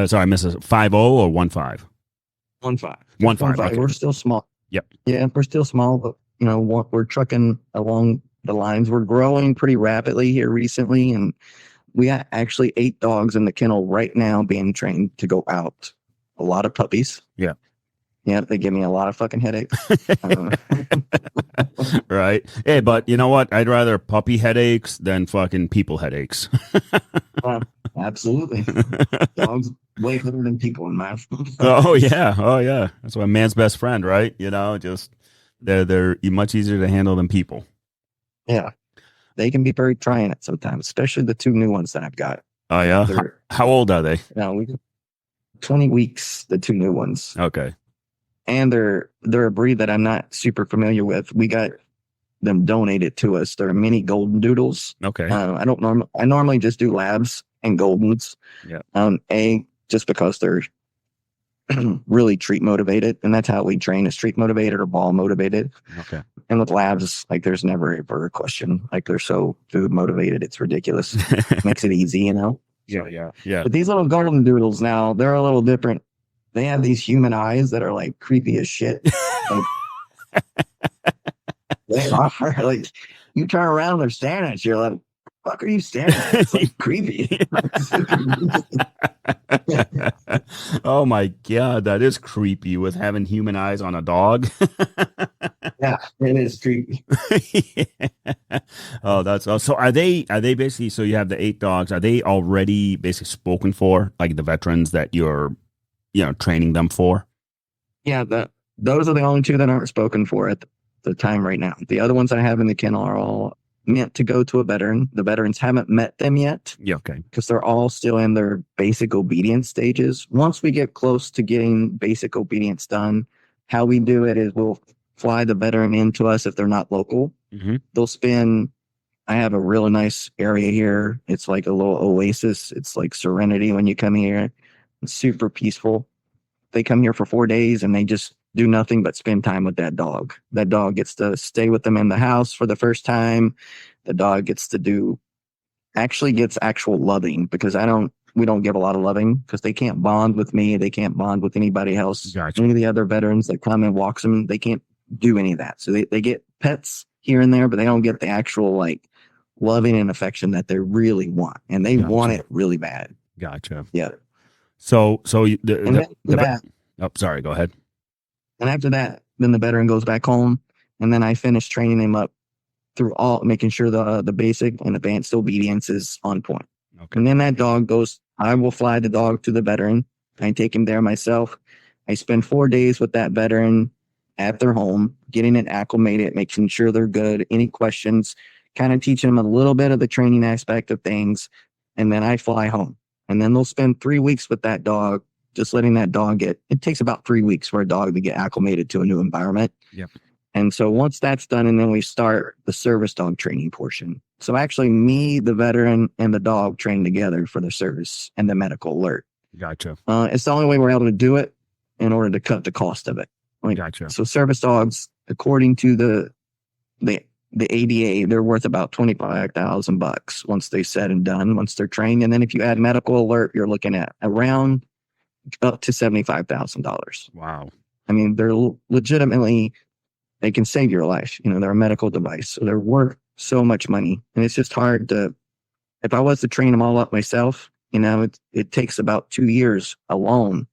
sorry, I missed it. 50 or 15? 1-5. 15. Okay. We're still small. Yep. Yeah, we're still small, but you know, we're trucking along the lines. We're growing pretty rapidly here recently, and we got actually 8 dogs in the kennel right now being trained to go out. A lot of puppies. Yeah. Yeah, they give me a lot of fucking headaches. Right. Hey, but you know what? I'd rather puppy headaches than fucking people headaches. Absolutely. Dogs way better than people in my Oh yeah. Oh yeah. That's why man's best friend, right? You know, just they're much easier to handle than people. Yeah. They can be very trying at sometimes, especially the 2 new ones that I've got. Oh yeah. How old are they? We 20 weeks, the 2 new ones. Okay. And they're a breed that I'm not super familiar with. We got them donated to us. They're mini golden doodles. Okay. I normally just do labs and goldens. Yeah. Just because they're really treat motivated, and that's how we train, is treat motivated or ball motivated. Okay. And with labs, like there's never ever a question. Like they're so food motivated, it's ridiculous. Makes it easy, you know. Yeah. But these little golden doodles now, they're a little different. They have these human eyes that are like creepy as shit. Like, they are like, you turn around, they're staring at you. You're like, fuck are you staring at? It's like creepy. Oh my god, that is creepy with having human eyes on a dog. Yeah, it is creepy. Yeah. Oh, that's so. Are they basically? So you have the 8 dogs. Are they already basically spoken for, like the veterans that you're, training them for? Yeah, those are the only 2 that aren't spoken for at the time right now. The other ones I have in the kennel are all meant to go to a veteran. The veterans haven't met them yet. Yeah, okay. Because they're all still in their basic obedience stages. Once we get close to getting basic obedience done, how we do it is we'll fly the veteran into us if they're not local. Mm-hmm. I have a really nice area here. It's like a little oasis. It's like serenity when you come here. It's super peaceful. They come here for 4 days and they just do nothing but spend time with that dog. That dog gets to stay with them in the house for the first time. The dog gets actual loving, because we don't give a lot of loving because they can't bond with me. They can't bond with anybody else. Gotcha. Any of the other veterans that come and walks them, they can't do any of that. So they get pets here and there, but they don't get the actual like loving and affection that they really want. And they want it really bad. Gotcha. Yeah. So oh, sorry, go ahead. And after that, then the veteran goes back home, and then I finish training him up through making sure the basic and advanced obedience is on point. Okay. And then that dog goes, I will fly the dog to the veteran. I take him there myself. I spend 4 days with that veteran at their home, getting it acclimated, making sure they're good. Any questions, kind of teaching them a little bit of the training aspect of things. And then I fly home. And then they'll spend 3 weeks with that dog, just letting that dog it takes about 3 weeks for a dog to get acclimated to a new environment. Yep. And so once that's done, and then we start the service dog training portion. So actually me, the veteran, and the dog train together for the service and the medical alert. Gotcha. It's the only way we're able to do it in order to cut the cost of it. Gotcha. So service dogs, according to the ADA, they're worth about $25,000 once they said and done, once they're trained. And then if you add medical alert, you're looking at around up to $75,000. Wow. I mean, they're legitimately, they can save your life. They're a medical device. So they're worth so much money. And it's just hard if I was to train them all up myself, it takes about 2 years alone.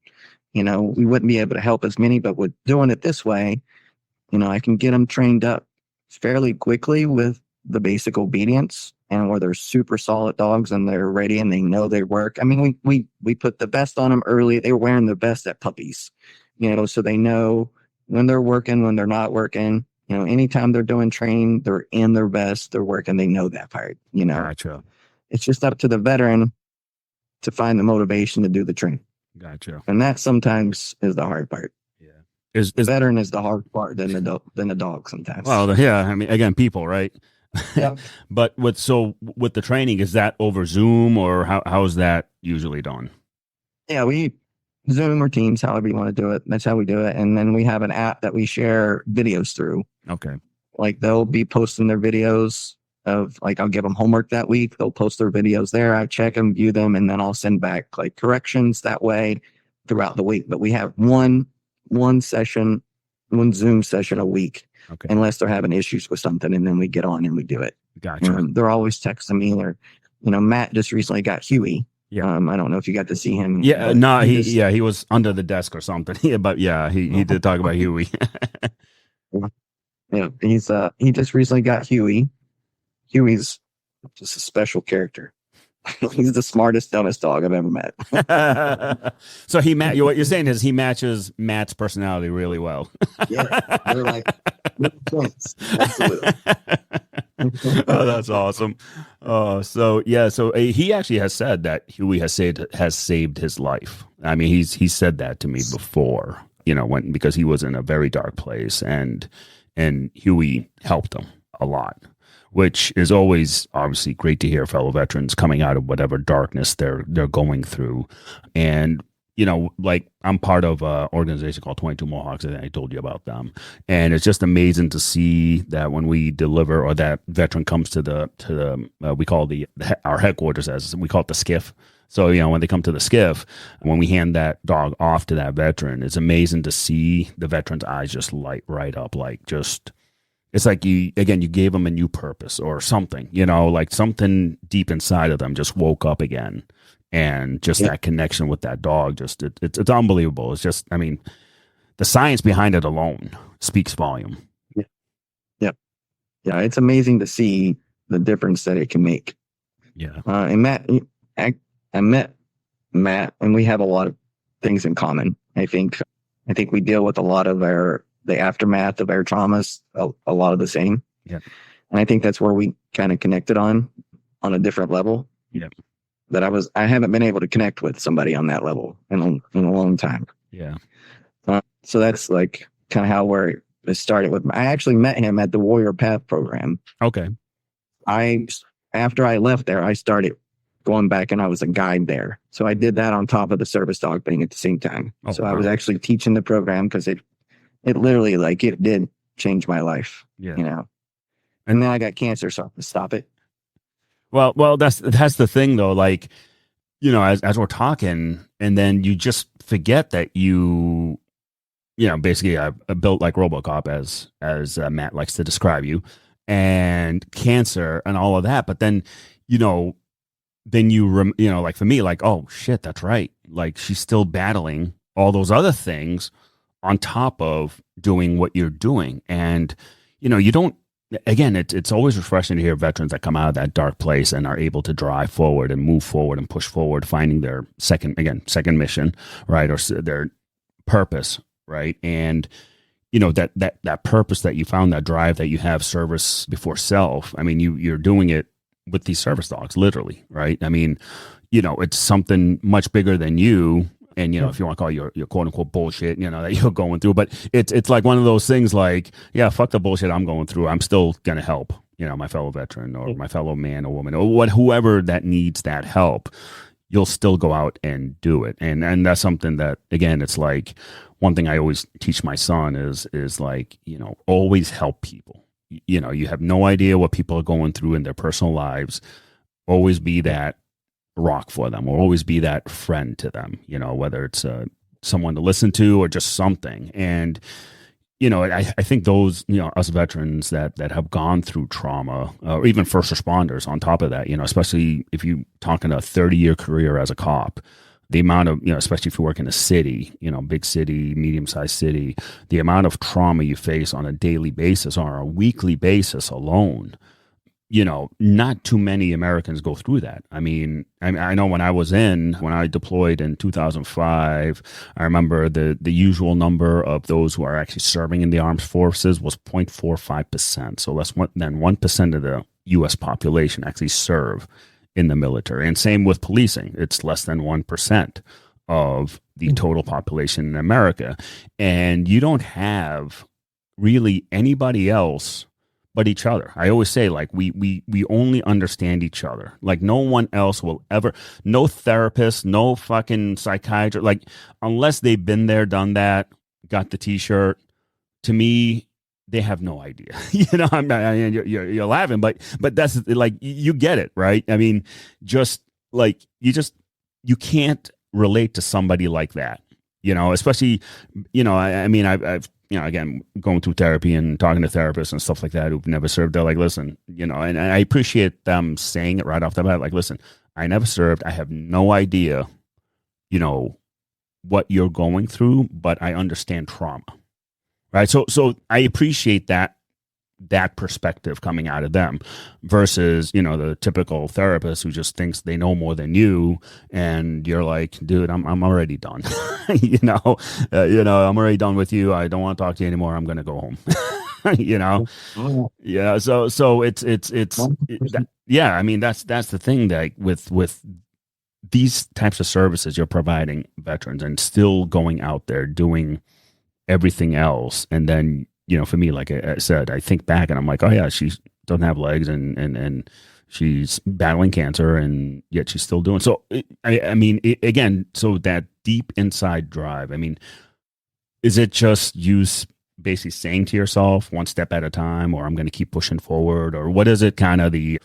We wouldn't be able to help as many, but with doing it this way, I can get them trained up fairly quickly with the basic obedience, and where they're super solid dogs and they're ready and they know they work. I mean, we put the best on them early. They were wearing the best at puppies, so they know when they're working, when they're not working. Anytime they're doing training, they're in their best, they're working, they know that part. Gotcha. It's just up to the veteran to find the motivation to do the training. Gotcha. And that sometimes is the hard part. Yeah. The veteran is the hard part than the dog sometimes. Well, yeah. I mean, again, people, right? Yep. But with the training, is that over Zoom or how is that usually done? Yeah, we Zoom or Teams, however you want to do it. That's how we do it. And then we have an app that we share videos through. Okay. Like they'll be posting their videos of I'll give them homework that week. They'll post their videos there. I check them, view them, and then I'll send back like corrections that way throughout the week. But we have one session, one Zoom session a week, unless they're having issues with something, and then we get on and we do it. Gotcha. They're always texting me, or Matt just recently got Huey. Yeah. I don't know if you got to see him. Yeah, no, he was under the desk or something. Yeah, but yeah, he did talk about Huey. Yeah, he just recently got Huey. Huey's just a special character. He's the smartest, dumbest dog I've ever met. So what you're saying is he matches Matt's personality really well. Yeah, they're like twins. Absolutely. Oh, that's awesome. So he actually has said that Huey has saved his life. I mean, he's said that to me before, because he was in a very dark place, and Huey helped him a lot, which is always obviously great to hear fellow veterans coming out of whatever darkness they're going through. And like I'm part of an organization called 22 Mohawks. I told you about them. And it's just amazing to see that when we deliver, or that veteran comes to we call our headquarters, as we call it, the skiff. So, when they come to the skiff, when we hand that dog off to that veteran, it's amazing to see the veteran's eyes just light right up. It's like you gave them a new purpose or something, like something deep inside of them just woke up again. And just that connection with that dog, it's unbelievable. It's just, I mean, the science behind it alone speaks volume. Yeah. It's amazing to see the difference that it can make. Yeah. And Matt, I met Matt, and we have a lot of things in common. I think we deal with a lot of the aftermath of our traumas, a lot of the same. Yeah. And I think that's where we kind of connected on a different level. Yeah. That I haven't been able to connect with somebody on that level in a long time. Yeah. So that's like kind of how where it started with. I actually met him at the Warrior Path program. Okay. After I left there, I started going back, and I was a guide there. So I did that on top of the service dog thing at the same time. So I was actually teaching the program, because it literally, it did change my life. Yeah. And then I got cancer, so I have to stop it. Well, that's the thing though. As we're talking, and then you just forget that basically I built like RoboCop, as Matt likes to describe you, and cancer and all of that. But then, like for me, like, oh shit, that's right. Like she's still battling all those other things on top of doing what you're doing, and you don't. Again, it's always refreshing to hear veterans that come out of that dark place and are able to drive forward and move forward and push forward, finding their second mission, right, or their purpose, right, and that purpose that you found, that drive that you have, service before self. I mean, you're doing it with these service dogs, literally, right? I mean, it's something much bigger than you. And, if you want to call your quote unquote bullshit, that you're going through, but it's like one of those things like, yeah, fuck the bullshit I'm going through. I'm still going to help, my fellow veteran or my fellow man or woman or whoever that needs that help. You'll still go out and do it. And that's something that, again, it's like one thing I always teach my son is like, always help people. You have no idea what people are going through in their personal lives. Always be that rock for them, or always be that friend to them, whether it's someone to listen to or just something. And I think those, us veterans that have gone through trauma, or even first responders on top of that, especially if you talking a 30-year career as a cop, the amount of, especially if you work in a city, big city, medium-sized city, the amount of trauma you face on a daily basis or on a weekly basis alone, not too many Americans go through that. I mean, I know when I deployed in 2005, I remember the usual number of those who are actually serving in the armed forces was 0.45%. So less than 1% of the U.S. population actually serve in the military. And same with policing. It's less than 1% of the total population in America. And you don't have really anybody else but each other. I always say, like, we only understand each other. Like, no one else will ever, no therapist, no fucking psychiatrist, like, unless they've been there, done that, got the t-shirt, to me, they have no idea. You're laughing, but that's like, you get it, right? I mean, just like, you can't relate to somebody like that, especially, I mean, I've again, going through therapy and talking to therapists and stuff like that who've never served. They're like, listen, and I appreciate them saying it right off the bat. Like, listen, I never served. I have no idea, what you're going through, but I understand trauma. Right. So I appreciate that perspective coming out of them versus, the typical therapist who just thinks they know more than you. And you're like, dude, I'm already done. I'm already done with you. I don't want to talk to you anymore. I'm going to go home. Yeah. So yeah. I mean, that's the thing that with these types of services you're providing veterans and still going out there doing everything else. And then, for me, like I said, I think back and I'm like, oh yeah, she doesn't have legs and she's battling cancer and yet she's still doing. So I mean, again, so that deep inside drive, I mean, is it just you basically saying to yourself one step at a time, or I'm going to keep pushing forward, or what is it kind of the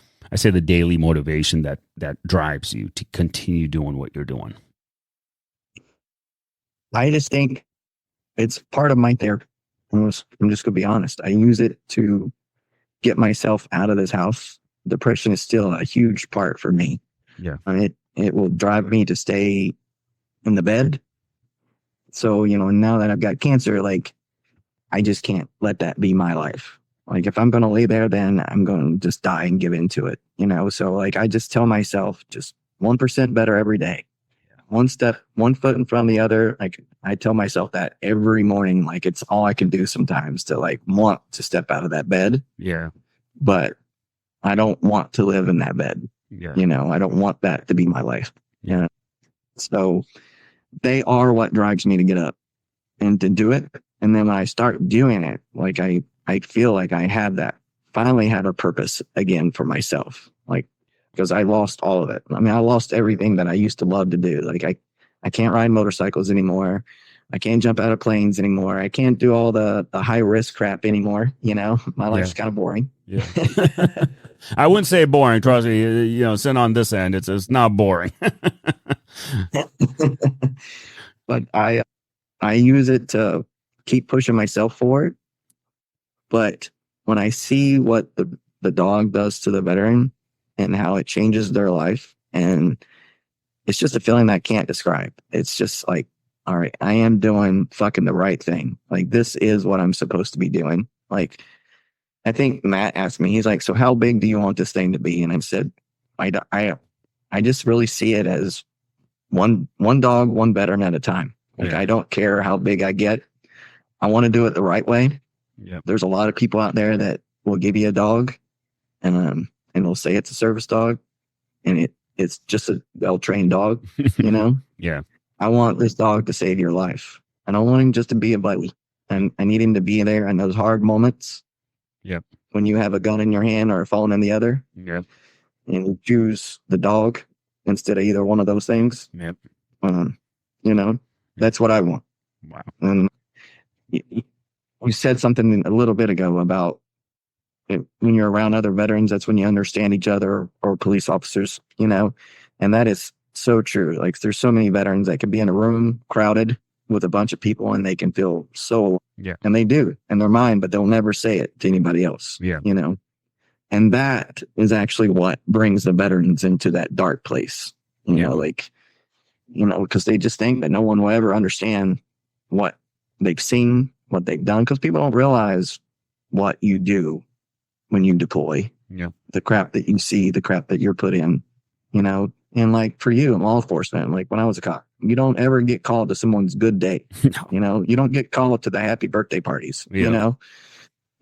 daily motivation that drives you to continue doing what you're doing? I just think it's part of my therapy. I'm just going to be honest. I use it to get myself out of this house. Depression is still a huge part for me. Yeah. It will drive me to stay in the bed. So, now that I've got cancer, like, I just can't let that be my life. Like, if I'm going to lay there, then I'm going to just die and give into it, So, like, I just tell myself just 1% better every day. One step, one foot in front of the other. Like, I tell myself that every morning. Like, it's all I can do sometimes to, like, want to step out of that bed. Yeah. But I don't want to live in that bed. Yeah. I don't want that to be my life. Yeah. So they are what drives me to get up and to do it. And then when I start doing it, like, I feel like I finally have a purpose again for myself. Like, because I lost all of it. I mean, I lost everything that I used to love to do. Like, I can't ride motorcycles anymore. I can't jump out of planes anymore. I can't do all the high risk crap anymore. My life's kind of boring. Yeah. I wouldn't say boring. Trust me. Sitting on this end, it's not boring. But I use it to keep pushing myself forward. But when I see what the dog does to the veteran and how it changes their life, and it's just a feeling that I can't describe. It's just like, all right, I am doing fucking the right thing. Like, this is what I'm supposed to be doing. Like, I think Matt asked me, he's like, so how big do you want this thing to be? And I said, I just really see it as one dog, one veteran at a time. Like, I don't care how big I get. I want to do it the right way. Yeah. There's a lot of people out there that will give you a dog and they'll say it's a service dog, and it's just a well-trained dog, Yeah. I want this dog to save your life. I don't want him just to be a buddy. And I need him to be there in those hard moments. Yep. When you have a gun in your hand or a phone in the other. Yep. And you choose the dog instead of either one of those things. Yep. That's what I want. Wow. And you said something a little bit ago about when you're around other veterans, that's when you understand each other, or police officers, and that is so true. Like, there's so many veterans that can be in a room crowded with a bunch of people and they can feel so, and they do in their mind, but they'll never say it to anybody else. Yeah. And that is actually what brings the veterans into that dark place, because they just think that no one will ever understand what they've seen, what they've done, because people don't realize what you do when you deploy. Yeah. the crap that you see, the crap that you're put in, and like for you in law enforcement, like when I was a cop, you don't ever get called to someone's good day. No. You don't get called to the happy birthday parties, Yeah.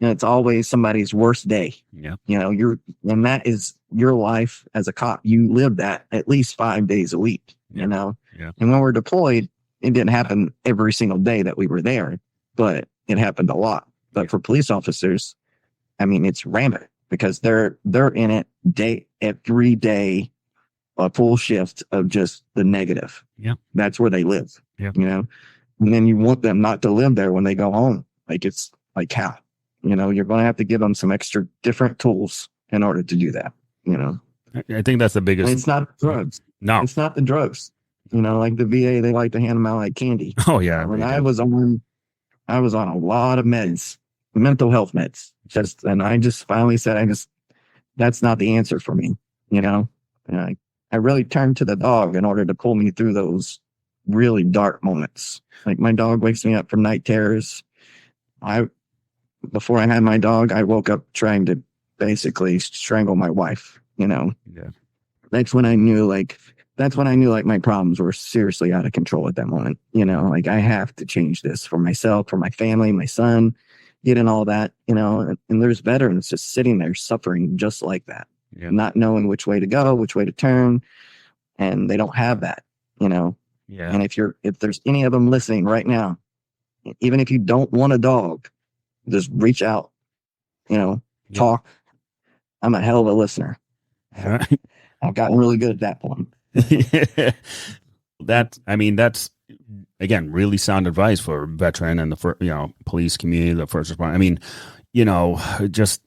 and it's always somebody's worst day. Yeah. And that is your life as a cop. You live that at least 5 days a week, Yeah. and when we're deployed, it didn't happen every single day that we were there, but it happened a lot. But for police officers, I mean, it's rampant because they're in it every day, a full shift of just the negative. Yeah. That's where they live, Yeah. and then you want them not to live there when they go home. Like it's like how, you're going to have to give them some extra different tools in order to do that, I think that's the biggest. And it's not drugs. No. It's not the drugs. Like the VA, they like to hand them out like candy. Oh yeah. When I was on a lot of meds, mental health meds. And I just finally said, that's not the answer for me. And I really turned to the dog in order to pull me through those really dark moments. Like my dog wakes me up from night terrors. Before I had my dog, I woke up trying to basically strangle my wife. Yeah. That's when I knew like my problems were seriously out of control at that moment. Like I have to change this for myself, for my family, my son, getting all that, and there's veterans just sitting there suffering just like that, not knowing which way to go, which way to turn. And they don't have that, Yeah. And if there's any of them listening right now, even if you don't want a dog, just reach out, talk. I'm a hell of a listener. I've gotten really good at that point. That's again really sound advice for veteran and the police community, the first responder. I mean, just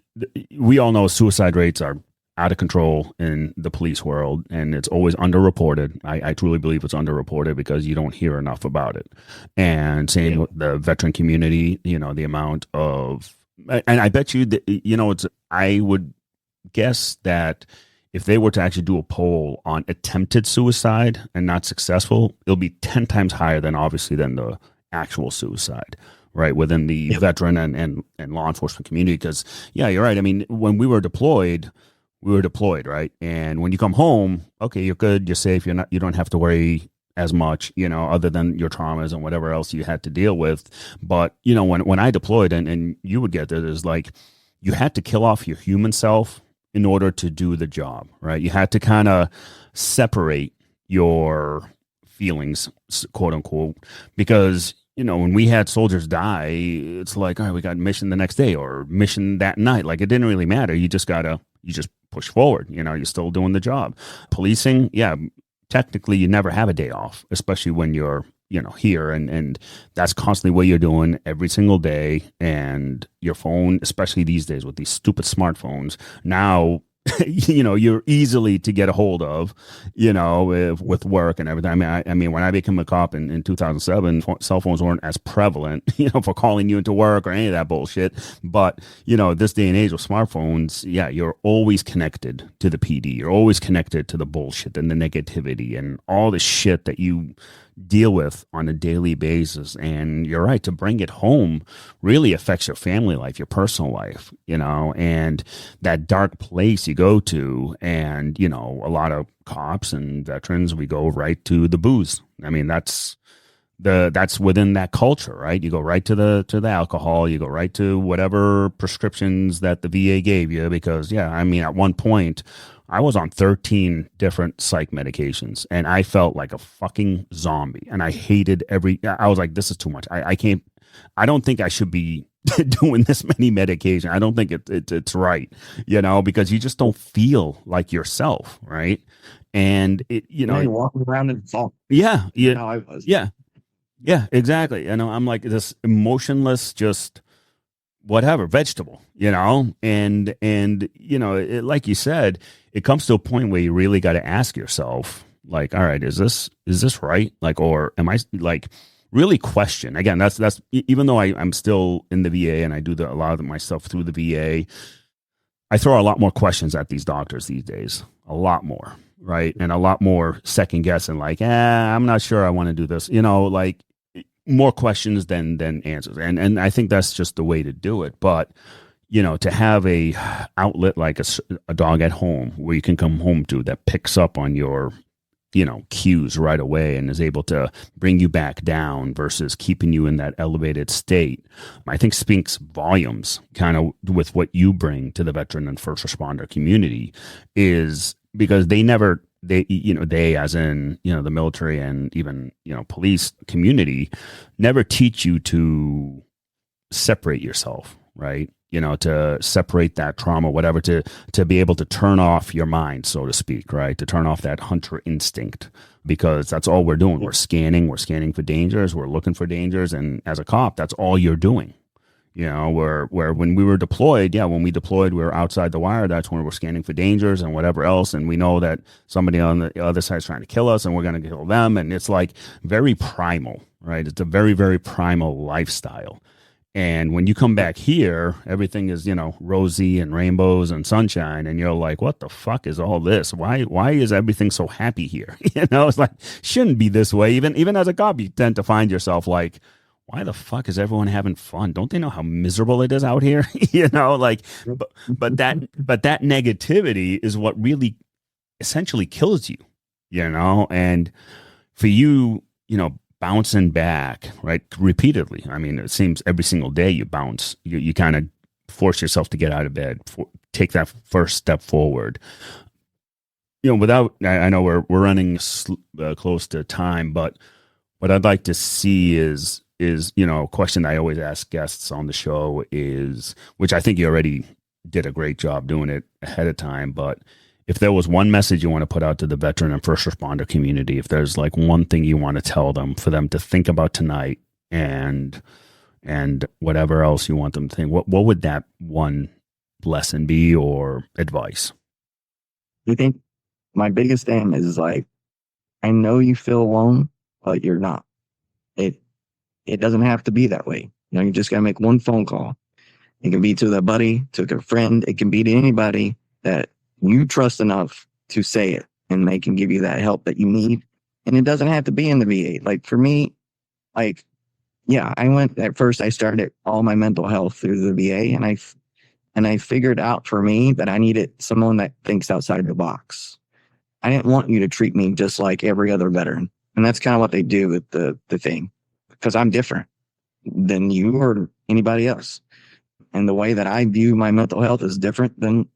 we all know suicide rates are out of control in the police world, and it's always underreported. I truly believe it's underreported because you don't hear enough about it. And same with the veteran community, the amount of, and I bet you that, I would guess that if they were to actually do a poll on attempted suicide and not successful, it'll be 10 times higher than the actual suicide, right? Within the veteran and law enforcement community. Because, yeah, you're right. I mean, when we were deployed, right? And when you come home, okay, you're good, you're safe, you don't have to worry as much, other than your traumas and whatever else you had to deal with. But, when I deployed and you would get there, is like, you had to kill off your human self in order to do the job, right? You had to kind of separate your feelings, quote unquote, because, when we had soldiers die, it's like, all right, we got mission the next day or mission that night. Like, it didn't really matter. You just push forward, you're still doing the job. Policing, yeah, technically you never have a day off, especially when you're, here, and that's constantly what you're doing every single day. And your phone, especially these days with these stupid smartphones, now, you're easily to get a hold of, with work and everything. I mean, when I became a cop in 2007, cell phones weren't as prevalent, for calling you into work or any of that bullshit. But, this day and age with smartphones, yeah, you're always connected to the PD. You're always connected to the bullshit and the negativity and all the shit that you deal with on a daily basis. And you're right, to bring it home really affects your family life, your personal life, and that dark place you go to. And, a lot of cops and veterans, we go right to the booze. I mean, that's within that culture, right? You go right to the alcohol, you go right to whatever prescriptions that the VA gave you, because at one point I was on 13 different psych medications and I felt like a fucking zombie, and I hated I was like, this is too much. I don't think I should be doing this many medications. I don't think it's right, because you just don't feel like yourself. Right. And you're walking around in salt. Yeah. Yeah. How I was. Yeah. Yeah, exactly. I'm like this emotionless, just whatever vegetable, and like you said, it comes to a point where you really got to ask yourself, like, all right, is this right? Like, or am I like really question again? That's even though I'm still in the VA and I do a lot of my stuff through the VA, I throw a lot more questions at these doctors these days, a lot more, right? And a lot more second guessing, like, I'm not sure I want to do this, like more questions than answers. And I think that's just the way to do it. But, to have a outlet like a dog at home where you can come home to that picks up on your cues right away and is able to bring you back down versus keeping you in that elevated state, I think speaks volumes kind of with what you bring to the veteran and first responder community, is because they as in the military and even police community never teach you to separate yourself, right? To separate that trauma, whatever, to be able to turn off your mind, so to speak, right? To turn off that hunter instinct, because that's all we're doing. We're scanning for dangers. We're looking for dangers. And as a cop, that's all you're doing. Where when we were deployed, when we deployed, we were outside the wire. That's when we're scanning for dangers and whatever else. And we know that somebody on the other side is trying to kill us and we're going to kill them. And it's like very primal, right? It's a very, very primal lifestyle. And when you come back here, everything is, rosy and rainbows and sunshine. And you're like, what the fuck is all this? Why is everything so happy here? It's like, shouldn't be this way. Even as a cop, you tend to find yourself like, why the fuck is everyone having fun? Don't they know how miserable it is out here? But that negativity is what really essentially kills you, and for you, bouncing back, right, repeatedly. I mean, it seems every single day you bounce. You kind of force yourself to get out of bed, take that first step forward. I know we're running close to time, but what I'd like to see is a question I always ask guests on the show is, which I think you already did a great job doing it ahead of time, but if there was one message you want to put out to the veteran and first responder community, if there's like one thing you want to tell them for them to think about tonight and whatever else you want them to think, what would that one lesson be or advice? I think my biggest thing is like, I know you feel alone, but you're not. It doesn't have to be that way. You just got to make one phone call. It can be to a buddy, to a friend. It can be to anybody that you trust enough to say it, and they can give you that help that you need. And it doesn't have to be in the VA. Like for me, I went at first, I started all my mental health through the VA, and I figured out for me that I needed someone that thinks outside the box. I didn't want you to treat me just like every other veteran. And that's kind of what they do with the thing, because I'm different than you or anybody else. And the way that I view my mental health is different than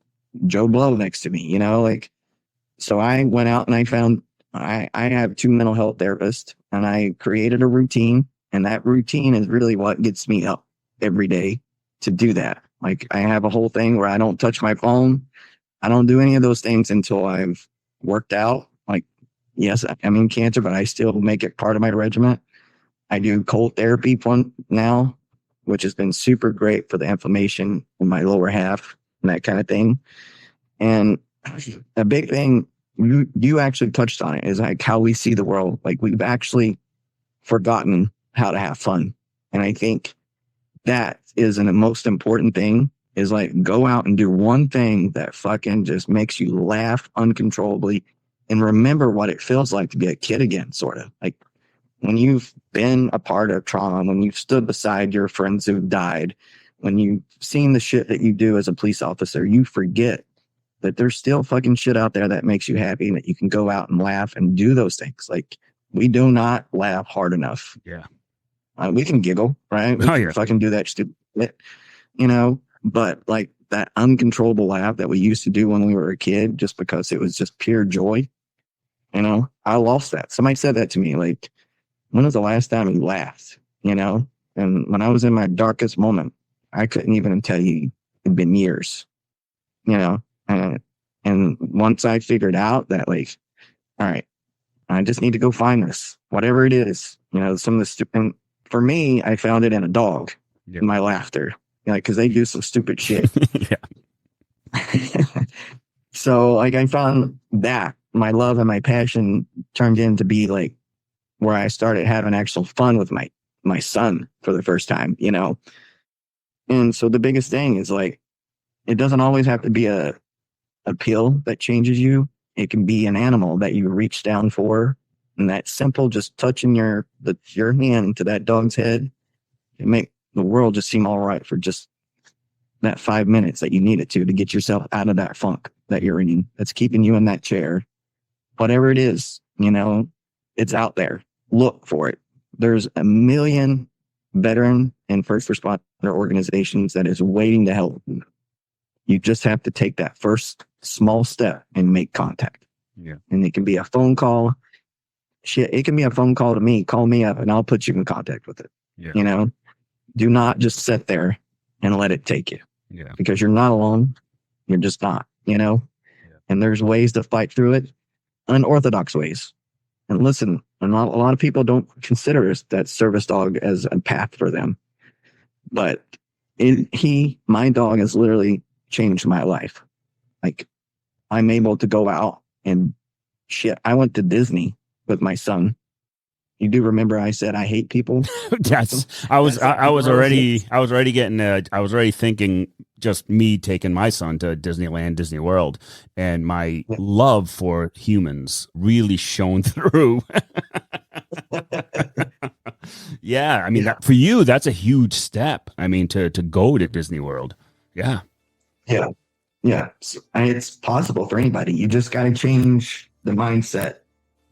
Joe Blow next to me, So I went out and I found, I have 2 mental health therapists, and I created a routine, and that routine is really what gets me up every day to do that. Like I have a whole thing where I don't touch my phone. I don't do any of those things until I've worked out. Like, yes, I'm in cancer, but I still make it part of my regimen. I do cold therapy now, which has been super great for the inflammation in my lower half and that kind of thing. And a big thing, you actually touched on it, is like how we see the world. Like we've actually forgotten how to have fun. And I think that is the most important thing, is like go out and do one thing that fucking just makes you laugh uncontrollably and remember what it feels like to be a kid again, sort of. Like when you've been a part of trauma, when you've stood beside your friends who've died, when you've seen the shit that you do as a police officer, you forget that there's still fucking shit out there that makes you happy and that you can go out and laugh and do those things. Like we do not laugh hard enough. Yeah. We can giggle, right? We can fucking do that stupid shit, but like that uncontrollable laugh that we used to do when we were a kid, just because it was just pure joy, I lost that. Somebody said that to me, like, when was the last time you laughed, And when I was in my darkest moment, I couldn't even tell you it'd been years, and once I figured out that, like, all right, I just need to go find this, whatever it is, some of the stupid, for me, I found it in a dog, in my laughter, because they do some stupid shit. So like I found that my love and my passion turned into be like where I started having actual fun with my son for the first time, And so the biggest thing is like, it doesn't always have to be a pill that changes you. It can be an animal that you reach down for, and that simple, just touching your hand to that dog's head, it make the world just seem all right for just that 5 minutes that you need it to get yourself out of that funk that you're in, that's keeping you in that chair. Whatever it is, it's out there. Look for it. There's a million veteran and first responder organizations that is waiting to help. You just have to take that first small step and make contact. Yeah. And it can be a phone call. Shit, it can be a phone call to me. Call me up and I'll put you in contact with it. Yeah. Do not just sit there and let it take you. Yeah. Because you're not alone. You're just not, Yeah. And there's ways to fight through it, unorthodox ways. And listen, a lot of people don't consider that service dog as a path for them. But my dog has literally changed my life. Like, I'm able to go out and shit. I went to Disney with my son. You do remember I said I hate people? Yes, I was already thinking just me taking my son to Disneyland, Disney World, and my love for humans really shone through. Yeah, I mean, for you, that's a huge step. I mean, to go to Disney World. Yeah. Yeah. Yeah. It's possible for anybody. You just got to change the mindset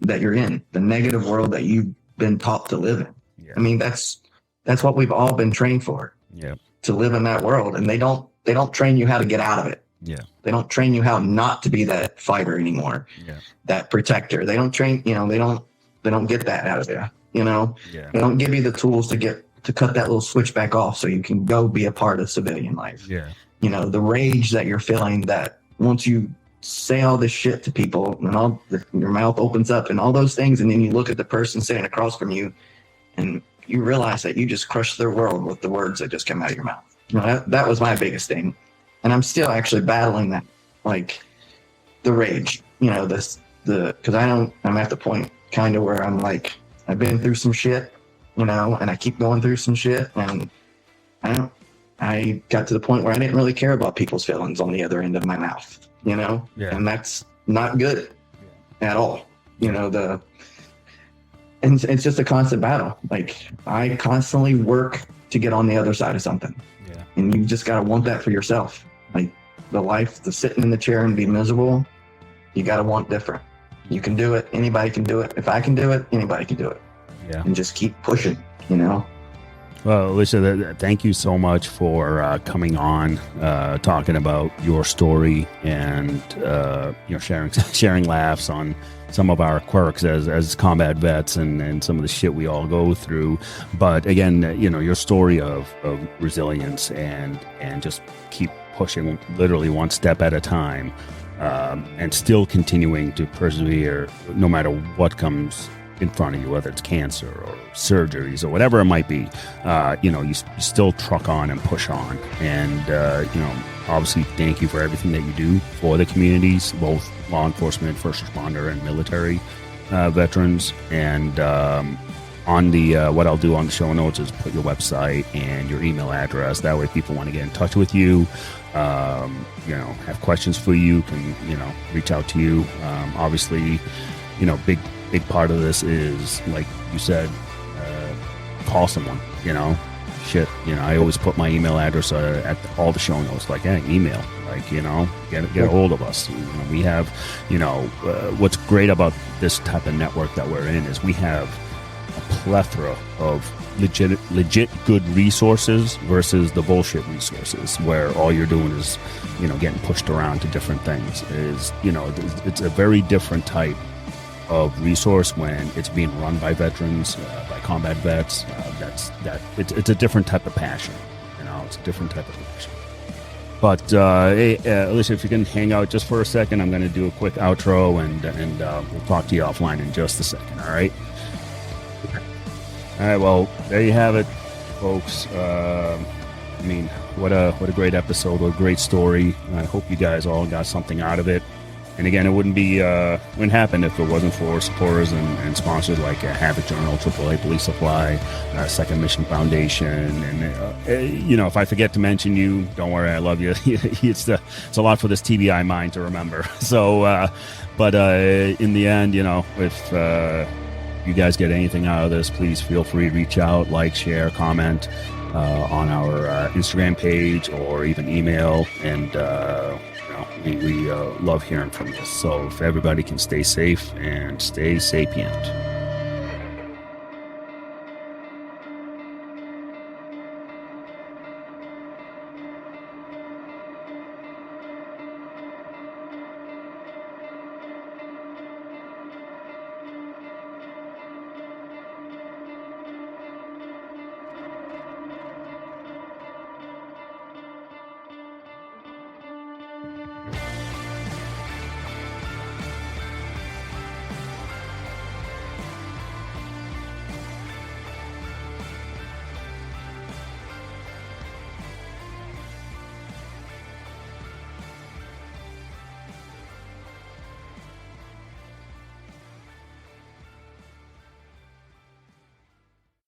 that you're in, the negative world that you've been taught to live in. Yeah. I mean, that's what we've all been trained for. Yeah. To live in that world. And they don't train you how to get out of it. Yeah. They don't train you how not to be that fighter anymore. Yeah. That protector. They don't train, they don't get that out of you. Yeah. They don't give you the tools to cut that little switch back off so you can go be a part of civilian life. Yeah. The rage that you're feeling, that once you say all this shit to people and your mouth opens up and all those things, and then you look at the person sitting across from you and you realize that you just crushed their world with the words that just come out of your mouth. That was my biggest thing. And I'm still actually battling that, like the rage, because I'm at the point kind of where I'm like, I've been through some shit, and I keep going through some shit, and I got to the point where I didn't really care about people's feelings on the other end of my mouth, Yeah. and that's not good at all. And it's just a constant battle. Like, I constantly work to get on the other side of something. Yeah. And you just got to want that for yourself. Like, the sitting in the chair and be miserable, you got to want different. You can do it. Anybody can do it. If I can do it, anybody can do it. Yeah. And just keep pushing, Well, Alicia, thank you so much for coming on, talking about your story and sharing laughs on some of our quirks as combat vets and some of the shit we all go through. But again, your story of resilience and just keep pushing literally one step at a time, and still continuing to persevere no matter what comes in front of you, whether it's cancer or surgeries or whatever it might be. You still truck on and push on. And, obviously thank you for everything that you do for the communities, both law enforcement, first responder, and military veterans. And on the what I'll do on the show notes is put your website and your email address. That way people want to get in touch with you, have questions for you, can, reach out to you. Obviously, big part of this is, like you said, call someone, I always put my email address at all the show notes, like, hey, email, like, get a hold of us. We have, what's great about this type of network that we're in is we have a plethora of legit good resources versus the bullshit resources where all you're doing is, getting pushed around to different things. It's a very different type of resource when it's being run by veterans, by combat vets. It's a different type of passion. It's a different type of passion. But hey, Alicia, if you can hang out just for a second, I'm going to do a quick outro and we'll talk to you offline in just a second. All right. All right. Well, there you have it, folks. What a great episode, what a great story. I hope you guys all got something out of it. And again, it wouldn't happen if it wasn't for supporters and sponsors like Havoc Journal, AAA Police Supply, Second Mission Foundation, and if I forget to mention you, don't worry, I love you. It's a lot for this TBI mind to remember. So, but in the end, if you guys get anything out of this, please feel free to reach out, like, share, comment, on our Instagram page or even email. And we love hearing from you. So if everybody can stay safe and stay sapient.